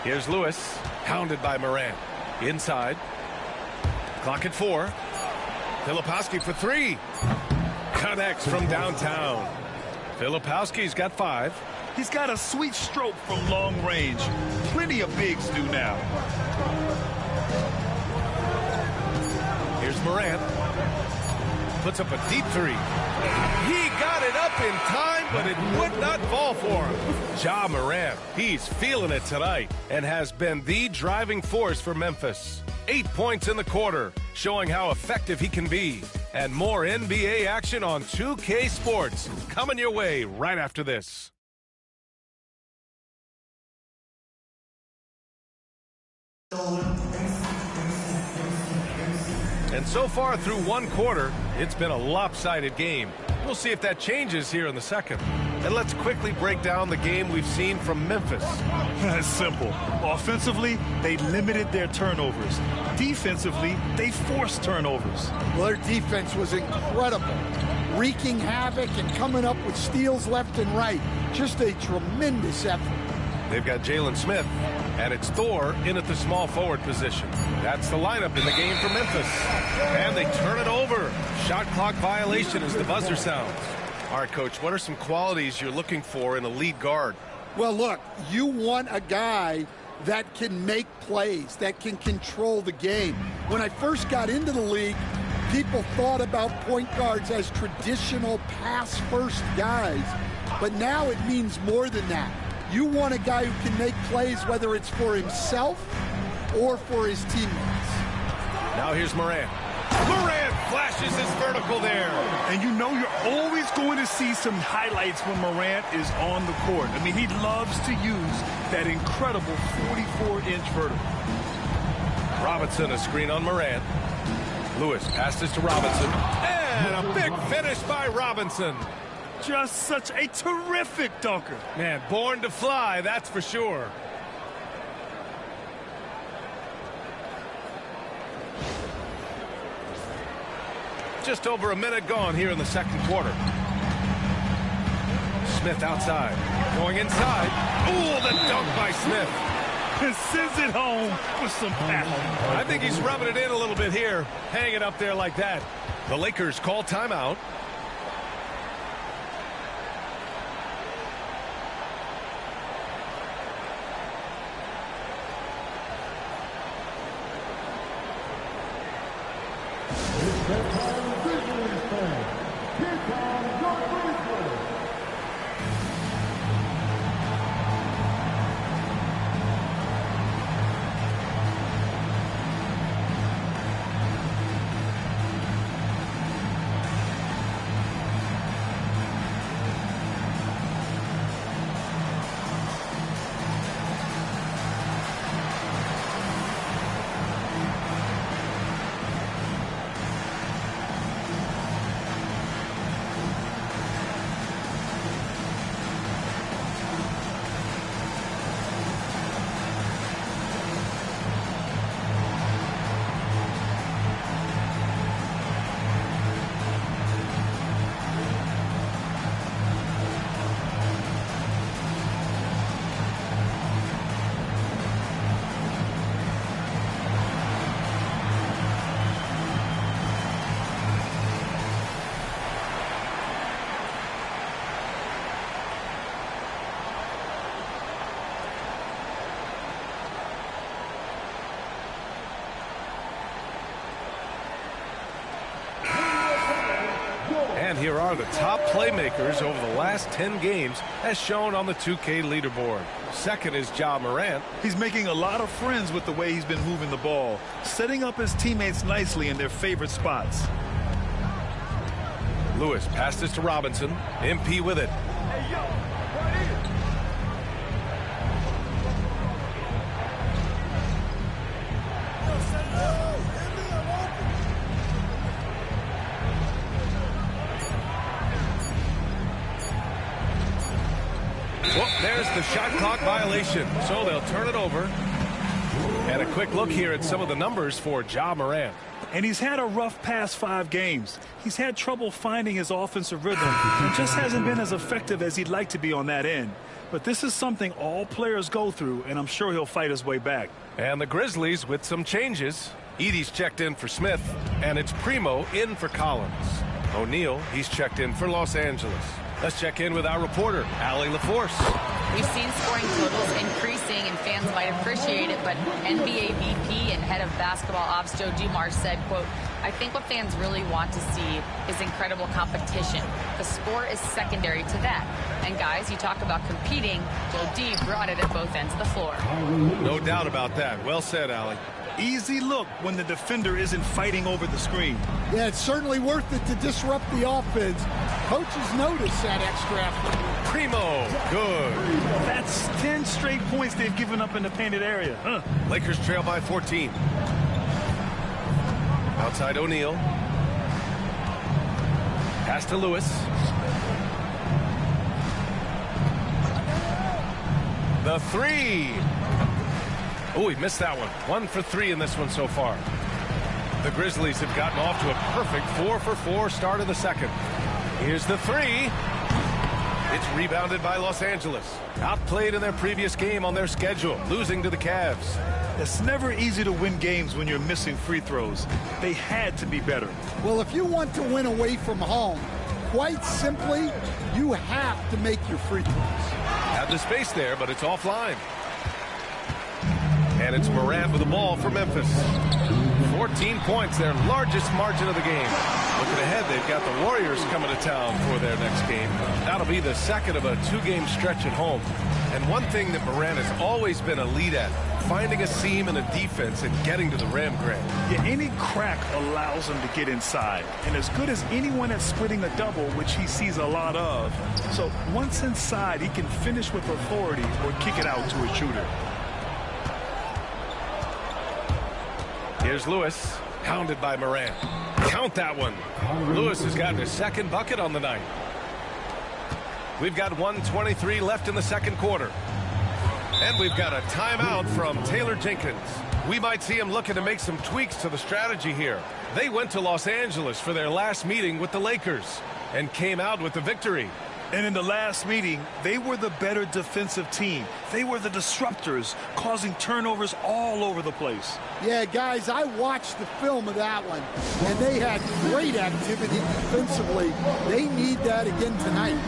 Speaker 12: Here's Lewis, hounded by Morant. Inside. Clock at 4. Filipowski for 3. Connects from downtown. Filipowski's got 5.
Speaker 13: He's got a sweet stroke from long range. Plenty of bigs do now.
Speaker 12: Here's Morant. Puts up a deep 3. He got it up in time, but it would not fall for him. Ja Morant, he's feeling it tonight and has been the driving force for Memphis. 8 points in the quarter, showing how effective he can be. And more NBA action on 2K Sports coming your way right after this. And so far through one quarter, it's been a lopsided game. We'll see if that changes here in the second. And let's quickly break down the game we've seen from Memphis.
Speaker 13: It's simple. Offensively, they limited their turnovers. Defensively, they forced turnovers.
Speaker 14: Well, their defense was incredible, wreaking havoc and coming up with steals left and right. Just a tremendous effort.
Speaker 12: They've got Jalen Smith, and it's Thor in at the small forward position. That's the lineup in the game for Memphis. And they turn it over. Shot clock violation as the buzzer sounds. All right, Coach, what are some qualities you're looking for in a lead guard?
Speaker 14: Well, look, you want a guy that can make plays, that can control the game. When I first got into the league, people thought about point guards as traditional pass-first guys. But now it means more than that. You want a guy who can make plays, whether it's for himself or for his teammates.
Speaker 12: Now here's Morant. Morant flashes his vertical there.
Speaker 13: And you know you're always going to see some highlights when Morant is on the court. I mean, he loves to use that incredible 44-inch vertical.
Speaker 12: Robinson, a screen on Morant. Lewis passes to Robinson. And a big finish by Robinson.
Speaker 13: Just such a terrific dunker.
Speaker 12: Man, born to fly, that's for sure. Just over a minute gone here in the second quarter. Smith outside. Going inside. Ooh, the dunk by Smith.
Speaker 13: And sends it home with some passion.
Speaker 12: I think he's rubbing it in a little bit here. Hang it up there like that. The Lakers call timeout. And here are the top playmakers over the last 10 games as shown on the 2K leaderboard. Second is Ja Morant.
Speaker 13: He's making a lot of friends with the way he's been moving the ball, setting up his teammates nicely in their favorite spots.
Speaker 12: Lewis passes to Robinson. MP with it. Well, there's the shot clock violation, so they'll turn it over. And a quick look here at some of the numbers for Ja Morant.
Speaker 13: And he's had a rough past 5 games. He's had trouble finding his offensive rhythm and just hasn't been as effective as he'd like to be on that end. But this is something all players go through, and I'm sure he'll fight his way back.
Speaker 12: And the Grizzlies with some changes. Edey's checked in for Smith, and it's Primo in for Collins. O'Neal, he's checked in for Los Angeles. Let's check in with our reporter, Allie LaForce.
Speaker 11: We've seen scoring totals increasing, and fans might appreciate it, but NBA VP and head of basketball ops Joe Dumars said, quote, I think what fans really want to see is incredible competition. The score is secondary to that. And guys, you talk about competing, Joe D brought it at both ends of the floor.
Speaker 12: No doubt about that. Well said, Allie.
Speaker 13: Easy look when the defender isn't fighting over the screen.
Speaker 14: Yeah, it's certainly worth it to disrupt the offense. Coaches notice that extra effort.
Speaker 12: Primo, good.
Speaker 13: That's 10 straight points they've given up in the painted area. Huh?
Speaker 12: Lakers trail by 14. Outside O'Neal. Pass to Lewis. The three. Oh, he missed that one. 1 for 3 in this one so far. The Grizzlies have gotten off to a perfect 4 for 4 start of the second. Here's the three. It's rebounded by Los Angeles. Outplayed in their previous game on their schedule, losing to the Cavs.
Speaker 13: It's never easy to win games when you're missing free throws. They had to be better.
Speaker 14: Well, if you want to win away from home, quite simply, you have to make your free throws.
Speaker 12: Have the space there, but it's offline. And it's Morant with the ball for Memphis. 14 points, their largest margin of the game. Looking ahead, they've got the Warriors coming to town for their next game. That'll be the second of a 2-game stretch at home. And one thing that Morant has always been elite at, finding a seam in a defense and getting to the rim, Greg.
Speaker 13: Yeah, any crack allows him to get inside. And as good as anyone at splitting a double, which he sees a lot of. So once inside, he can finish with authority or kick it out to a shooter.
Speaker 12: Here's Lewis, hounded by Morant. Count that one. Lewis has gotten his second bucket on the night. We've got 1:23 left in the second quarter. And we've got a timeout from Taylor Jenkins. We might see him looking to make some tweaks to the strategy here. They went to Los Angeles for their last meeting with the Lakers and came out with the victory.
Speaker 13: And in the last meeting, they were the better defensive team. They were the disruptors, causing turnovers all over the place.
Speaker 14: Yeah, guys, I watched the film of that one, and they had great activity defensively. They need that again tonight.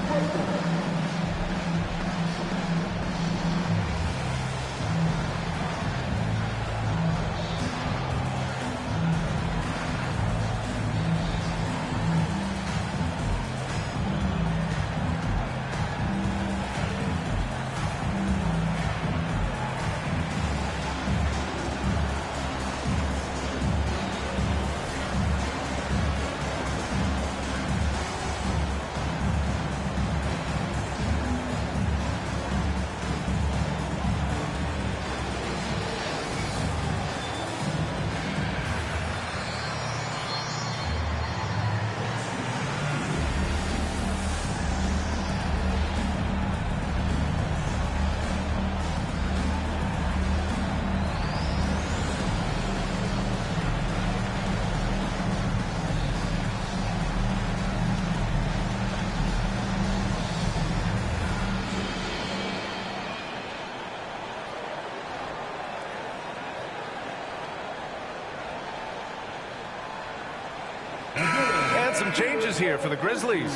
Speaker 12: And some changes here for the Grizzlies.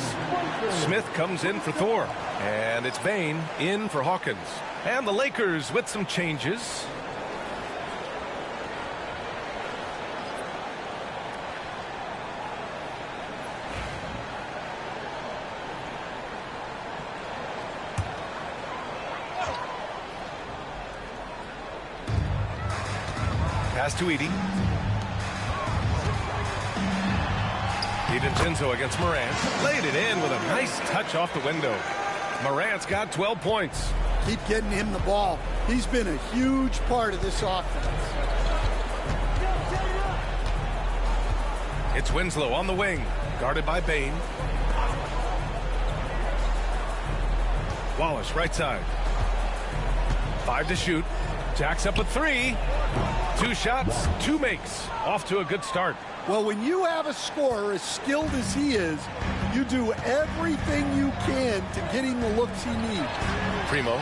Speaker 12: Smith comes in for Thor. And it's Bain in for Hawkins. And the Lakers with some changes. Pass to Edey. DiVincenzo against Morant. Laid it in with a nice touch off the window. Morant's got 12 points.
Speaker 14: Keep getting him the ball. He's been a huge part of this offense.
Speaker 12: It's Winslow on the wing. Guarded by Bain. Wallace right side. 5 to shoot. Jacks up a 3. 2 shots, 2 makes. Off to a good start.
Speaker 14: Well, when you have a scorer as skilled as he is, you do everything you can to get him the looks he needs.
Speaker 12: Primo.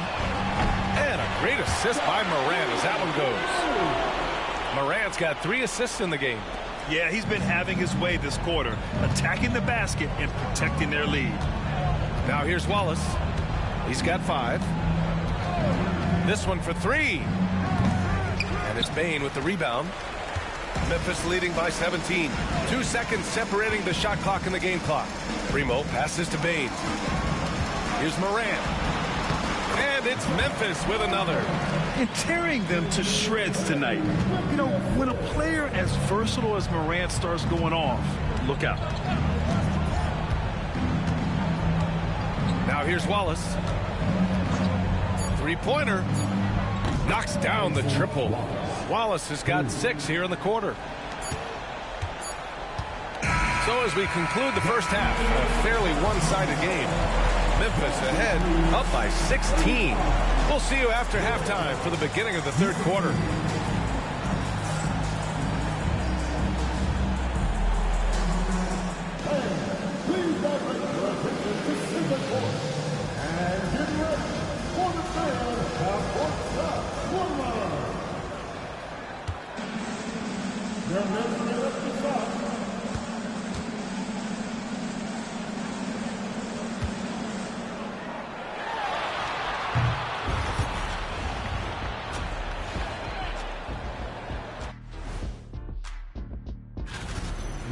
Speaker 12: And a great assist by Morant as that one goes. Morant's got 3 assists in the game.
Speaker 13: Yeah, he's been having his way this quarter, attacking the basket and protecting their lead.
Speaker 12: Now here's Wallace. He's got 5. This one for 3. And it's Bane with the rebound. Memphis leading by 17. 2 seconds separating the shot clock and the game clock. Primo passes to Bane. Here's Morant. And it's Memphis with another.
Speaker 13: And tearing them to shreds tonight. You know, when a player as versatile as Morant starts going off, look out.
Speaker 12: Now here's Wallace. 3-pointer. Knocks down the triple. Wallace has got 6 here in the quarter. So as we conclude the first half, a fairly one-sided game. Memphis ahead, up by 16. We'll see you after halftime for the beginning of the third quarter.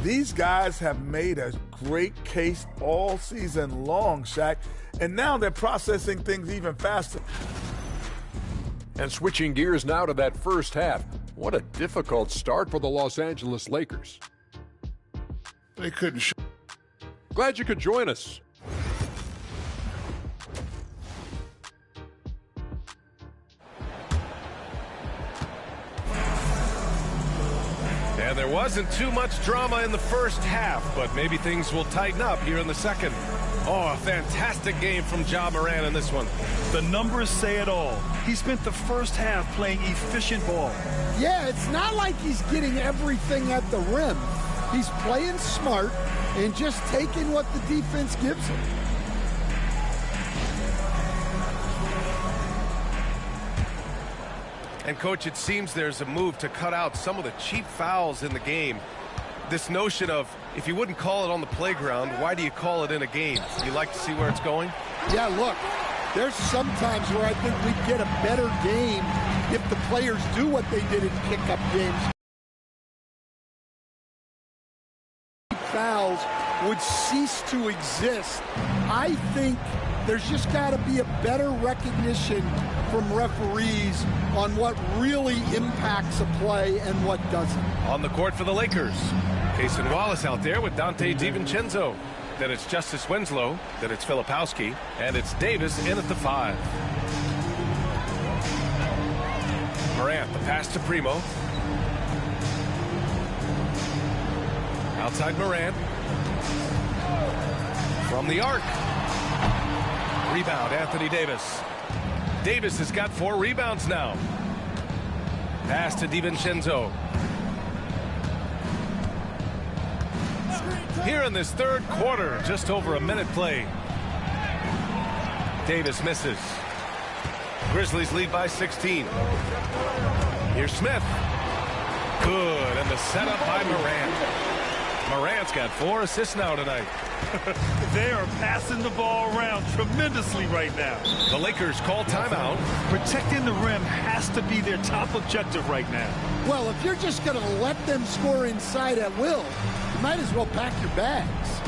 Speaker 9: These guys have made a great case all season long, Shaq, and now they're processing things even faster.
Speaker 7: And switching gears now to that first half. What a difficult start for the Los Angeles Lakers.
Speaker 8: They couldn't.
Speaker 7: Glad you could join us.
Speaker 12: And there wasn't too much drama in the first half, but maybe things will tighten up here in the second. Oh, a fantastic game from Ja Morant in this one.
Speaker 13: The numbers say it all. He spent the first half playing efficient ball.
Speaker 14: Yeah, it's not like he's getting everything at the rim. He's playing smart and just taking what the defense gives him.
Speaker 12: And, Coach, it seems there's a move to cut out some of the cheap fouls in the game. This notion of, if you wouldn't call it on the playground, why do you call it in a game? You like to see where it's going?
Speaker 14: Yeah, look, there's some times where I think we'd get a better game if the players do what they did in pickup games. Fouls would cease to exist. I think there's just got to be a better recognition from referees on what really impacts a play and what doesn't.
Speaker 12: On the court for the Lakers, Cason Wallace out there with Donte DiVincenzo. Then it's Justice Winslow. Then it's Filipowski. And it's Davis in at the 5. Morant, the pass to Primo. Outside Morant. From the arc. Rebound, Anthony Davis. Davis has got 4 rebounds now. Pass to DiVincenzo. Here in this third quarter, just over a minute played. Davis misses. Grizzlies lead by 16. Here's Smith. Good, and the setup by Morant. Morant's got 4 assists now tonight.
Speaker 13: They are passing the ball around tremendously right now.
Speaker 12: The Lakers call timeout.
Speaker 13: Protecting the rim has to be their top objective right now.
Speaker 14: Well, if you're just going to let them score inside at will, you might as well pack your bags.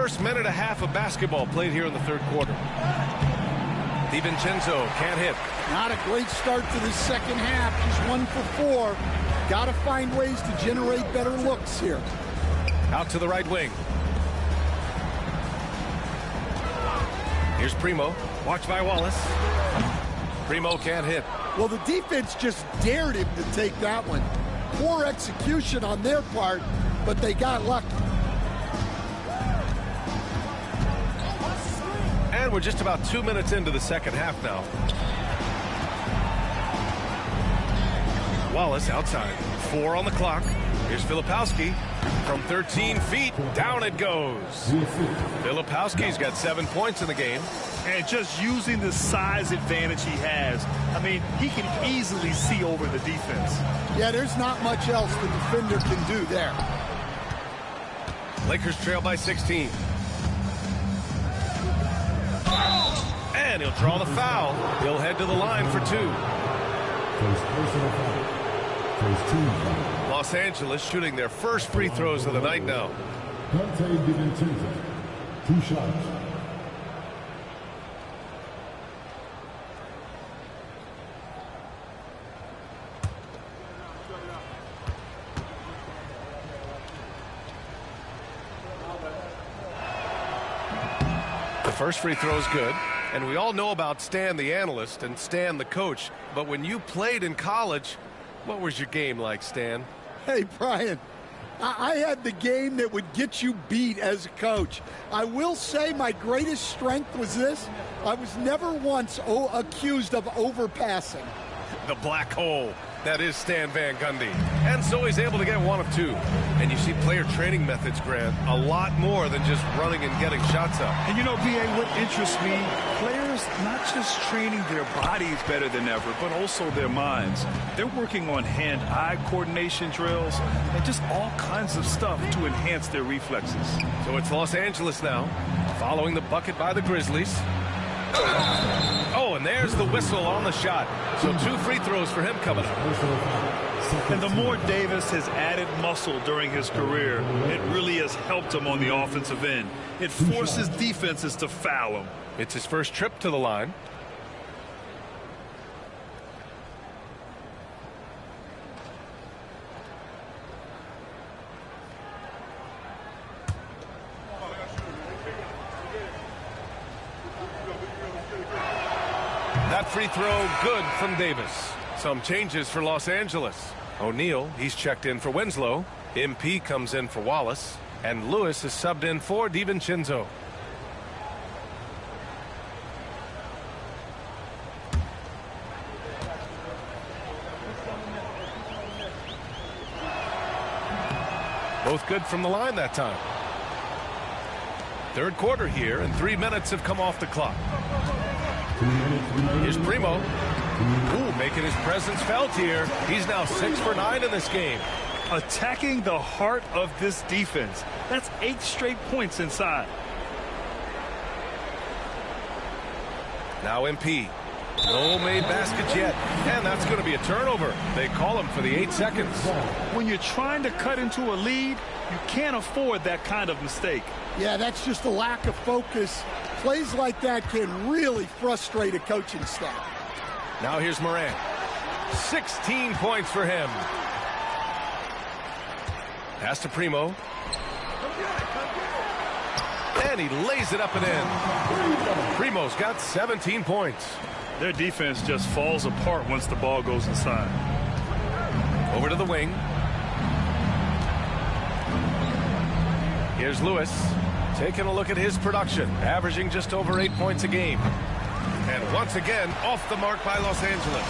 Speaker 12: first minute and a half of basketball played here in the third quarter. DiVincenzo can't hit.
Speaker 14: Not a great start to the second half. He's 1 for 4. Got to find ways to generate better looks here.
Speaker 12: Out to the right wing. Here's Primo. Watched by Wallace. Primo can't hit.
Speaker 14: Well, the defense just dared him to take that one. Poor execution on their part, but they got lucky.
Speaker 12: And we're just about 2 minutes into the second half now. Wallace outside. 4 on the clock. Here's Filipowski. From 13 feet, down it goes. Filipowski's got 7 points in the game.
Speaker 13: And just using the size advantage he has, I mean, he can easily see over the defense.
Speaker 14: Yeah, there's not much else the defender can do there.
Speaker 12: Lakers trail by 16. And he'll draw the foul. He'll head to the line for 2. Los Angeles shooting their first free throws of the night now.
Speaker 10: Dante DiVincenzo, 2 shots.
Speaker 12: The first free throw is good. And we all know about Stan the analyst and Stan the coach. But when you played in college, what was your game like, Stan?
Speaker 14: Hey, Brian, I had the game that would get you beat as a coach. I will say my greatest strength was this. I was never once accused of overpassing.
Speaker 12: The black hole. That is Stan Van Gundy. And so he's able to get 1 of 2. And you see player training methods, Grant, a lot more than just running and getting shots up.
Speaker 13: And you know, B.A., what interests me, players not just training their bodies better than ever, but also their minds. They're working on hand-eye coordination drills and just all kinds of stuff to enhance their reflexes.
Speaker 12: So it's Los Angeles now, following the bucket by the Grizzlies. Oh, and there's the whistle on the shot. So 2 free throws for him coming up.
Speaker 13: And the more Davis has added muscle during his career, it really has helped him on the offensive end. It forces defenses to foul him.
Speaker 12: It's his first trip to the line. That free throw good from Davis. Some changes for Los Angeles. O'Neal, he's checked in for Winslow. MP comes in for Wallace. And Lewis is subbed in for DiVincenzo. Both good from the line that time. Third quarter here, and 3 minutes have come off the clock. Here's Primo. Ooh, making his presence felt here. He's now 6 for 9 in this game.
Speaker 13: Attacking the heart of this defense. That's 8 straight points inside.
Speaker 12: Now MP. No made baskets yet. And that's going to be a turnover. They call him for the 8 seconds.
Speaker 13: When you're trying to cut into a lead, you can't afford that kind of mistake.
Speaker 14: Yeah, that's just a lack of focus. Plays like that can really frustrate a coaching staff.
Speaker 12: Now here's Morant. 16 points for him. Pass to Primo. And he lays it up and in. Primo's got 17 points.
Speaker 13: Their defense just falls apart once the ball goes inside.
Speaker 12: Over to the wing. Here's Lewis. Taking a look at his production, averaging just over 8 points a game. And once again, off the mark by Los Angeles.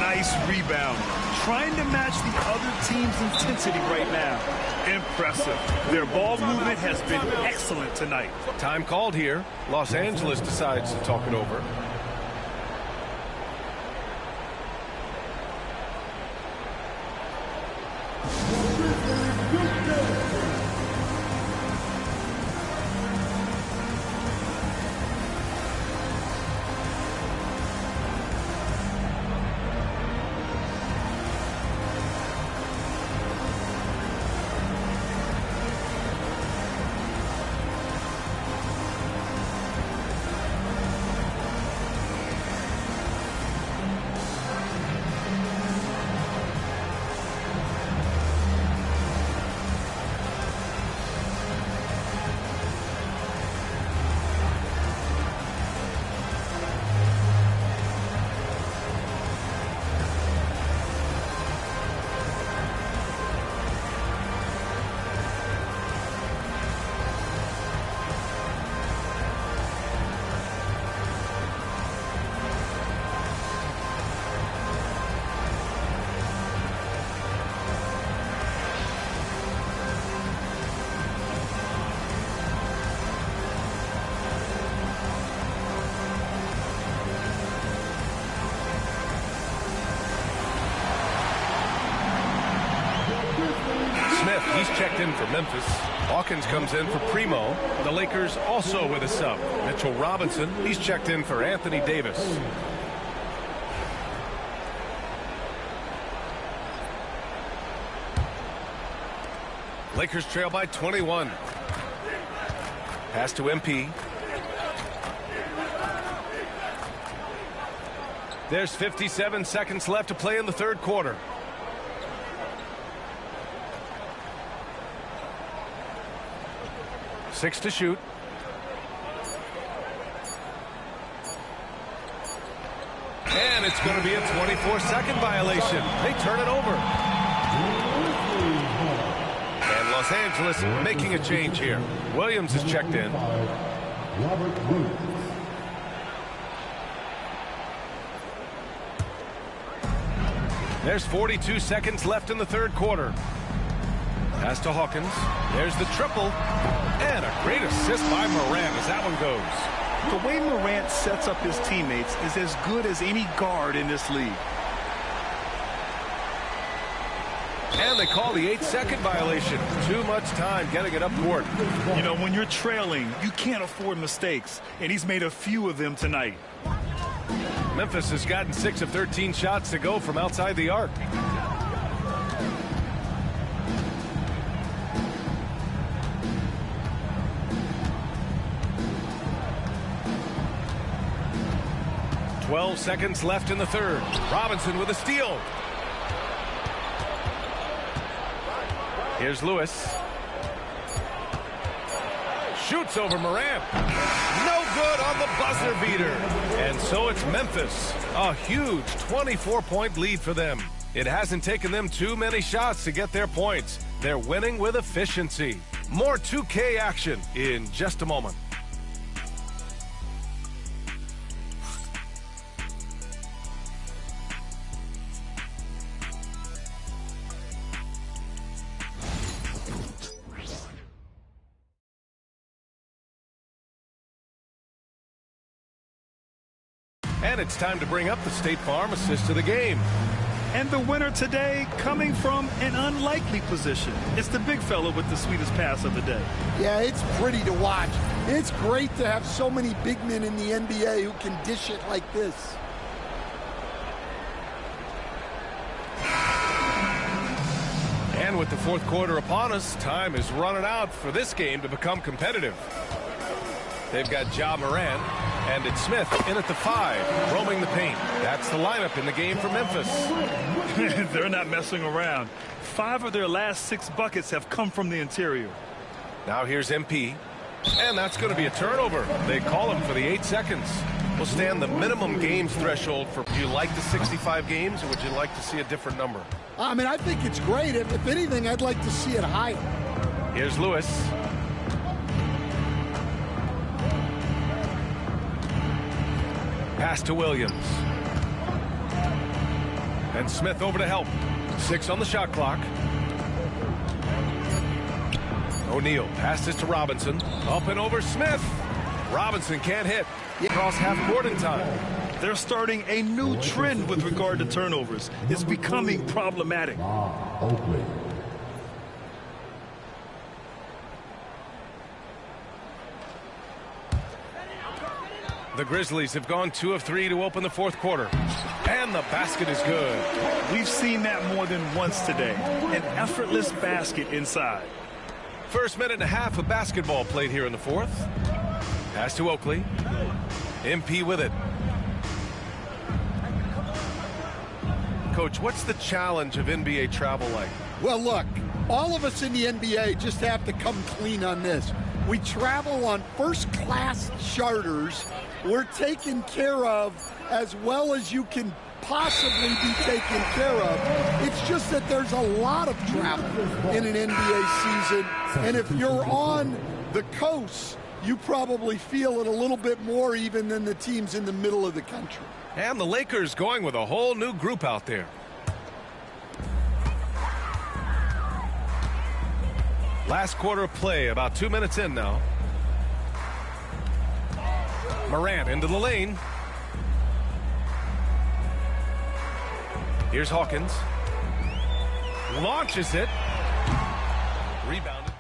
Speaker 13: Nice rebound. Trying to match the other team's intensity right now. Impressive. Their ball movement has been excellent tonight.
Speaker 12: Time called here. Los Angeles decides to talk it over. Smith, he's checked in for Memphis. Hawkins comes in for Primo. The Lakers also with a sub. Mitchell Robinson, he's checked in for Anthony Davis. Lakers trail by 21. Pass to MP. There's 57 seconds left to play in the third quarter. Six to shoot. And it's going to be a 24-second violation. They turn it over. And Los Angeles making a change here. Williams is checked in. There's 42 seconds left in the third quarter. Pass to Hawkins. There's the triple. And a great assist by Morant as that one goes.
Speaker 13: The way Morant sets up his teammates is as good as any guard in this league.
Speaker 12: And they call the 8-second violation. Too much time getting it up court.
Speaker 13: You know, when you're trailing, you can't afford mistakes. And he's made a few of them tonight.
Speaker 12: Memphis has gotten 6 of 13 shots to go from outside the arc. Twelve seconds left in the third. Robinson with a steal. Here's Lewis. Shoots over Morant. No good on the buzzer beater. And so it's Memphis. A huge 24-point lead for them. It hasn't taken them too many shots to get their points. They're winning with efficiency. More 2K action in just a moment. And it's time to bring up the State Farm assist of the game.
Speaker 13: And the winner today coming from an unlikely position. It's the big fella with the sweetest pass of the day.
Speaker 14: Yeah, it's pretty to watch. It's great to have so many big men in the NBA who can dish it like this.
Speaker 12: And with the fourth quarter upon us, time is running out for this game to become competitive. They've got Ja Morant, and it's Smith in at the 5, roaming the paint. That's the lineup in the game for Memphis.
Speaker 13: They're not messing around. 5 of their last 6 buckets have come from the interior.
Speaker 12: Now here's MP, and that's going to be a turnover. They call him for the 8 seconds. We'll stand the minimum games threshold for. Do you like the 65 games, or would you like to see a different number?
Speaker 14: I mean, I think it's great. If anything, I'd like to see it higher.
Speaker 12: Here's Lewis. Pass to Williams. And Smith over to help. 6 on the shot clock. O'Neal passes to Robinson. Up and over Smith. Robinson can't hit. Across half court in time.
Speaker 13: They're starting a new trend with regard to turnovers. It's becoming problematic.
Speaker 12: The Grizzlies have gone 2 of 3 to open the fourth quarter. And the basket is good.
Speaker 13: We've seen that more than once today. An effortless basket inside.
Speaker 12: First minute and a half of basketball played here in the fourth. Pass to Oakley. MP with it. Coach, what's the challenge of NBA travel like?
Speaker 14: Well, look, all of us in the NBA just have to come clean on this. We travel on first-class charters. We're taken care of as well as you can possibly be taken care of. It's just that there's a lot of travel in an NBA season, and if you're on the coast, you probably feel it a little bit more even than the teams in the middle of the country.
Speaker 12: And the Lakers going with a whole new group out there. Last quarter of play, about 2 minutes in now. Morant into the lane. Here's Hawkins. Launches it. Rebounded.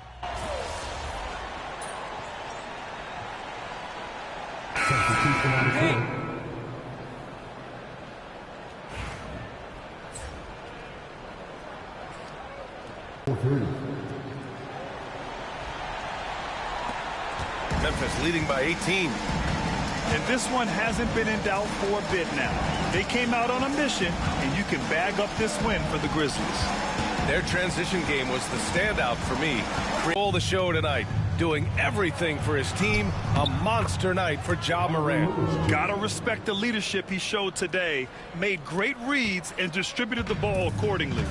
Speaker 12: Memphis leading by 18.
Speaker 13: And this one hasn't been in doubt for a bit now. They came out on a mission, and you can bag up this win for the Grizzlies.
Speaker 12: Their transition game was the standout for me. All the show tonight, doing everything for his team. A monster night for Ja Morant.
Speaker 13: Gotta respect the leadership he showed today. Made great reads and distributed the ball accordingly.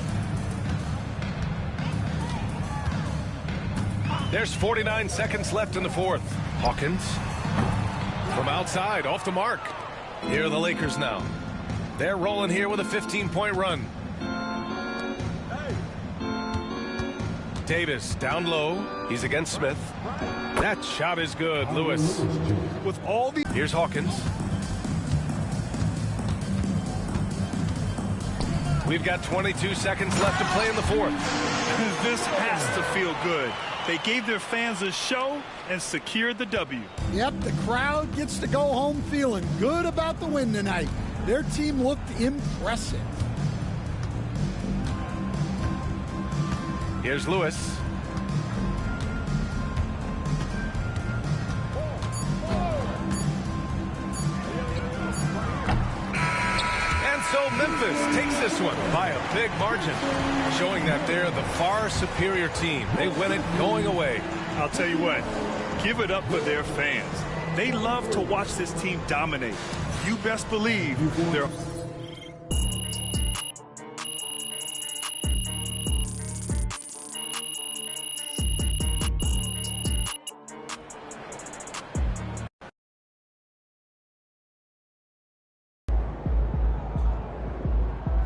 Speaker 12: There's 49 seconds left in the fourth. Hawkins from outside, off the mark. Here are the Lakers now. They're rolling here with a 15-point run. Davis down low. He's against Smith. That shot is good, Lewis.
Speaker 13: With all the...
Speaker 12: Here's Hawkins. We've got 22 seconds left to play in the fourth.
Speaker 13: This has to feel good. They gave their fans a show and secured the W.
Speaker 14: Yep, the crowd gets to go home feeling good about the win tonight. Their team looked impressive.
Speaker 12: Here's Lewis. And so Memphis takes this one by a big margin, showing that they're the far superior team. They win it going away.
Speaker 13: I'll tell you what, give it up for their fans. They love to watch this team dominate. You best believe they're...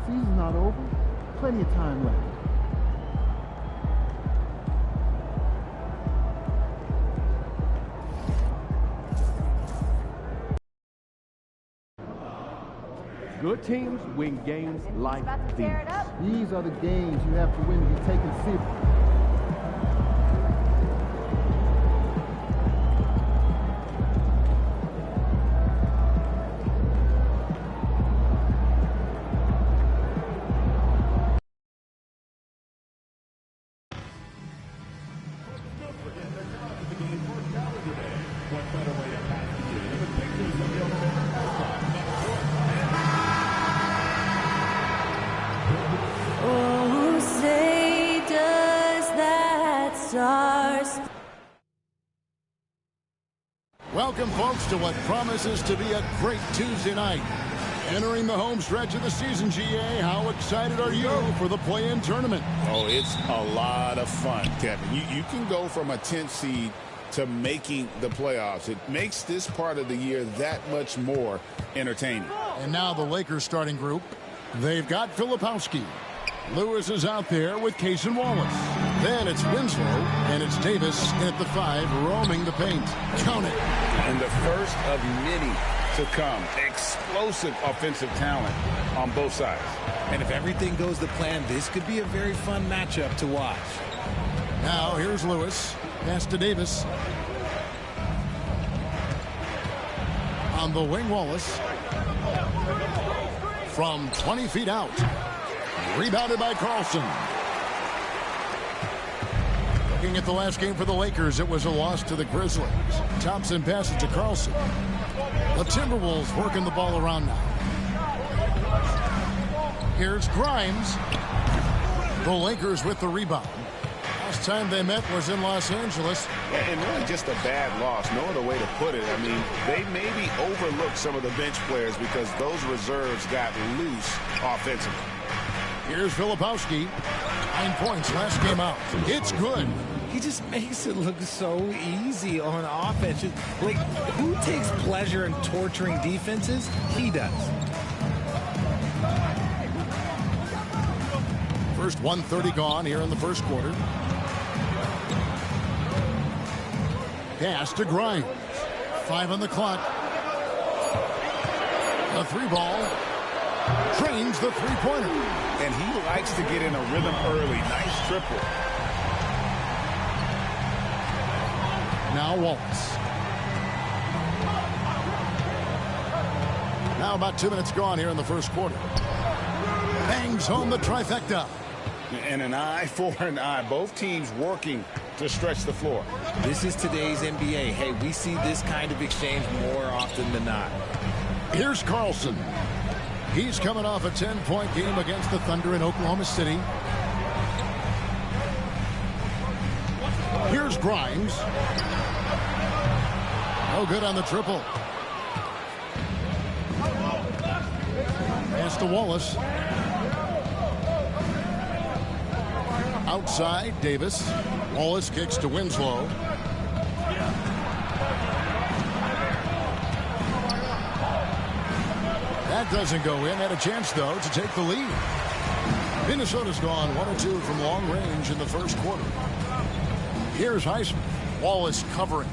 Speaker 10: Season's not over. Plenty of time left. Good teams win games like these. These are the games you have to win to be taken seriously.
Speaker 1: Welcome, folks, to what promises to be a great Tuesday night. Entering the home stretch of the season, GA, how excited are you for the play-in tournament?
Speaker 2: Oh, it's a lot of fun, Kevin. You can go from a 10th seed to making the playoffs. It makes this part of the year that much more entertaining.
Speaker 1: And now the Lakers starting group. They've got Filipowski. Lewis is out there with Case and Wallace. Then it's Winslow, and it's Davis in at the 5, roaming the paint. Count it.
Speaker 2: And the first of many to come. Explosive offensive talent on both sides.
Speaker 15: And if everything goes to plan, this could be a very fun matchup to watch.
Speaker 1: Now here's Lewis. Pass to Davis. On the wing, Wallace. From 20 feet out. Rebounded by Carlson. Looking at the last game for the Lakers, it was a loss to the Grizzlies. Thompson passes to Carlson. The Timberwolves working the ball around now. Here's Grimes. The Lakers with the rebound. Last time they met was in Los Angeles.
Speaker 2: And really just a bad loss. No other way to put it. I mean, they maybe overlooked some of the bench players because those reserves got loose offensively.
Speaker 1: Here's Filipowski. 9 points last game out. It's good.
Speaker 15: He just makes it look so easy on offense. Like, who takes pleasure in torturing defenses? He does.
Speaker 1: First 1:30 gone here in the first quarter. Pass to Grimes. 5 on the clock. A 3-ball. Trains the three-pointer.
Speaker 2: And he likes to get in a rhythm early. Nice triple.
Speaker 1: Now Wallace. Now about 2 minutes gone here in the first quarter. Bangs home the trifecta.
Speaker 2: And an eye for an eye. Both teams working to stretch the floor.
Speaker 15: This is today's NBA. Hey, we see this kind of exchange more often than not.
Speaker 1: Here's Carlson. He's coming off a 10-point game against the Thunder in Oklahoma City. Here's Grimes. No good on the triple. Pass to Wallace. Outside, Davis. Wallace kicks to Winslow. That doesn't go in. Had a chance, though, to take the lead. Minnesota's gone 1 or 2 from long range in the first quarter. Here's Highsmith. Wallace covering.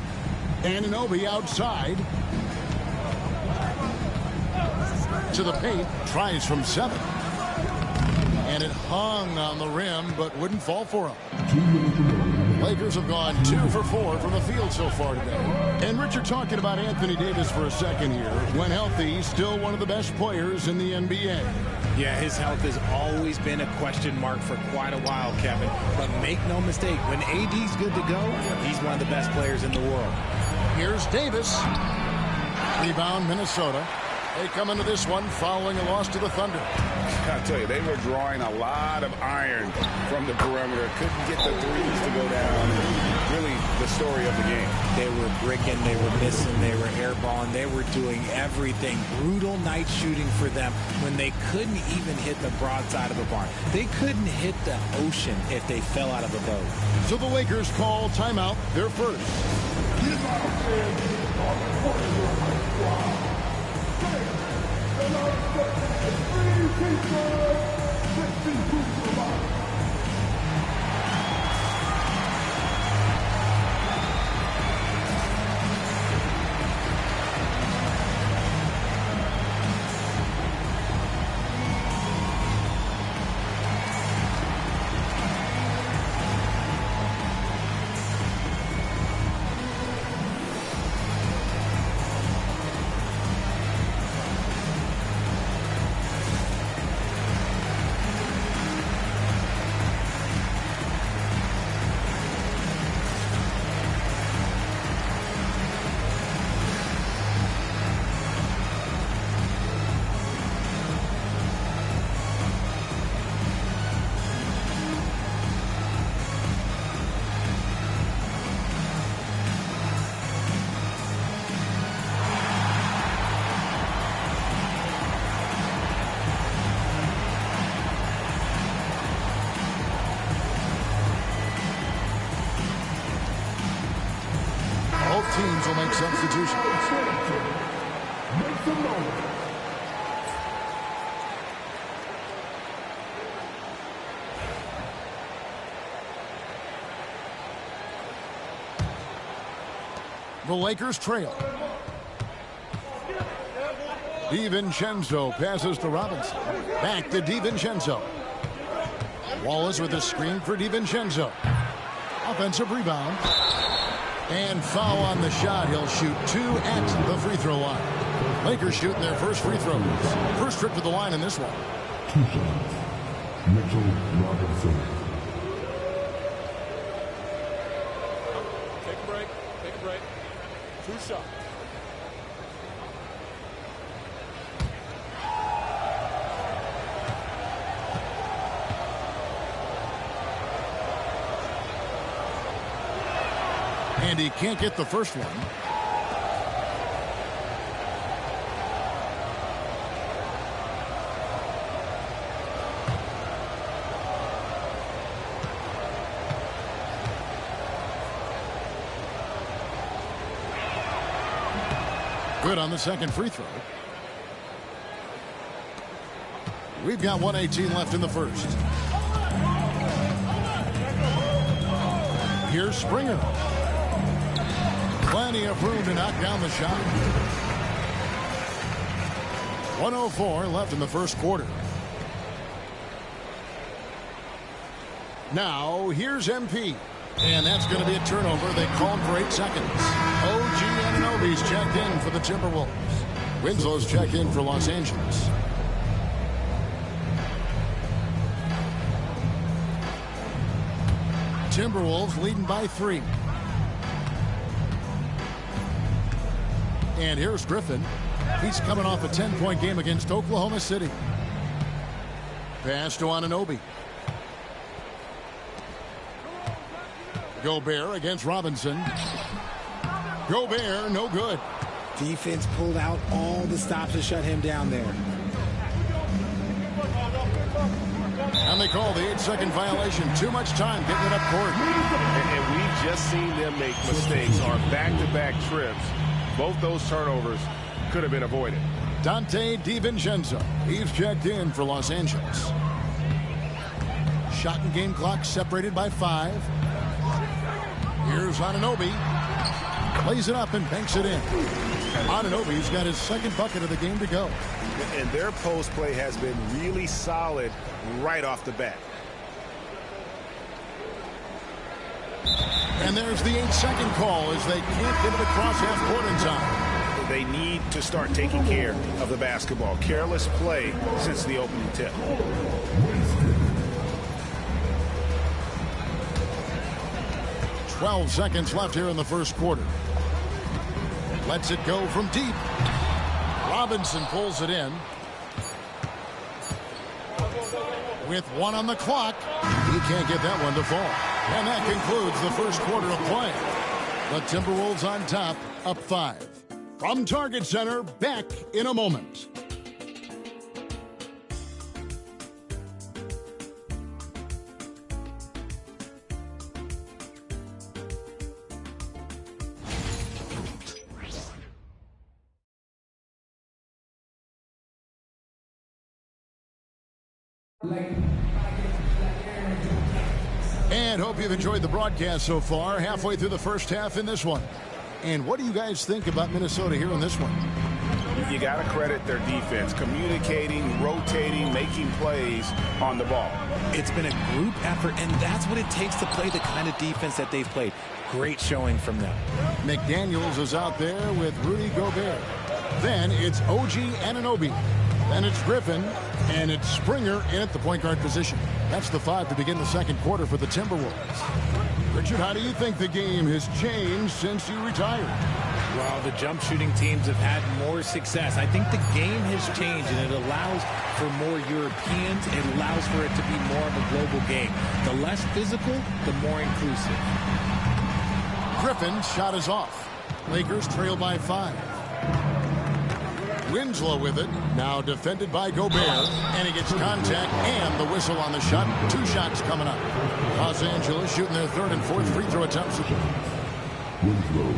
Speaker 1: Anunoby outside. To the paint. Tries from 7. And it hung on the rim, but wouldn't fall for him. Lakers have gone 2 for 4 from the field so far today. And Richard, talking about Anthony Davis for a second here. When healthy, still one of the best players in the NBA.
Speaker 15: Yeah, his health has always been a question mark for quite a while, Kevin. But make no mistake, when AD's good to go, he's one of the best players in the world.
Speaker 1: Here's Davis. Rebound, Minnesota. They come into this one following a loss to the Thunder.
Speaker 2: I tell you, they were drawing a lot of iron from the perimeter. Couldn't get the threes to go down. Really the story of the game.
Speaker 15: They were bricking, they were missing, they were airballing, they were doing everything. Brutal night shooting for them when they couldn't even hit the broadside of a barn. They couldn't hit the ocean if they fell out of a boat.
Speaker 1: So the Lakers call timeout, their first. Both teams will make substitutions. The Lakers trail. DiVincenzo passes to Robinson. Back to DiVincenzo. Wallace with a screen for DiVincenzo. Offensive rebound. And foul on the shot. He'll shoot 2 at the free throw line. Lakers shooting their first free throws. First trip to the line in this one.
Speaker 16: 2 shots. Mitchell Robinson.
Speaker 7: Take a break. Take a break. 2 shots.
Speaker 1: And he can't get the first one. Good on the second free throw. We've got 1:18 left in the first. Here's Springer. Plenty of room to knock down the shot. 1:04 left in the first quarter. Now, here's MP. And that's going to be a turnover. They called for 8 seconds. OG Anunoby's checked in for the Timberwolves. Winslow's checked in for Los Angeles. Timberwolves leading by 3. And here's Griffin. He's coming off a 10-point game against Oklahoma City. Pass to Anunoby. Gobert against Robinson. Gobert, no good.
Speaker 15: Defense pulled out all the stops to shut him down there.
Speaker 1: And they call the 8-second violation. Too much time getting it up court.
Speaker 6: And we've just seen them make mistakes on back-to-back trips. Both those turnovers could have been avoided.
Speaker 1: Dante DiVincenzo. He's checked in for Los Angeles. Shot and game clock separated by 5. Here's Anunoby. Plays it up and banks it in. Anunoby's got his second bucket of the game to go.
Speaker 2: And their post play has been really solid right off the bat.
Speaker 1: And there's the 8-second call as they can't get it across half court in time.
Speaker 2: They need to start taking care of the basketball. Careless play since the opening tip.
Speaker 1: 12 seconds left here in the first quarter. Lets it go from deep. Robinson pulls it in. With 1 on the clock, he can't get that one to fall. And that concludes the first quarter of play. The Timberwolves on top, up 5. From Target Center, back in a moment. And hope you've enjoyed the broadcast so far. Halfway through the first half in this one. And what do you guys think about Minnesota here in this one?
Speaker 2: You got to credit their defense. Communicating, rotating, making plays on the ball.
Speaker 15: It's been a group effort, and that's what it takes to play the kind of defense that they've played. Great showing from them.
Speaker 1: McDaniels is out there with Rudy Gobert. Then it's OG Anunoby. Then it's Griffin, and it's Springer in at the point guard position. That's the 5 to begin the second quarter for the Timberwolves. Richard, how do you think the game has changed since you retired?
Speaker 15: Well, the jump shooting teams have had more success. I think the game has changed, and it allows for more Europeans. It allows for it to be more of a global game. The less physical, the more inclusive.
Speaker 1: Griffin's shot is off. Lakers trail by 5. Winslow with it, now defended by Gobert, and he gets contact and the whistle on the shot. 2 shots coming up. Los Angeles shooting their 3rd and 4th free throw attempts.
Speaker 16: Winslow.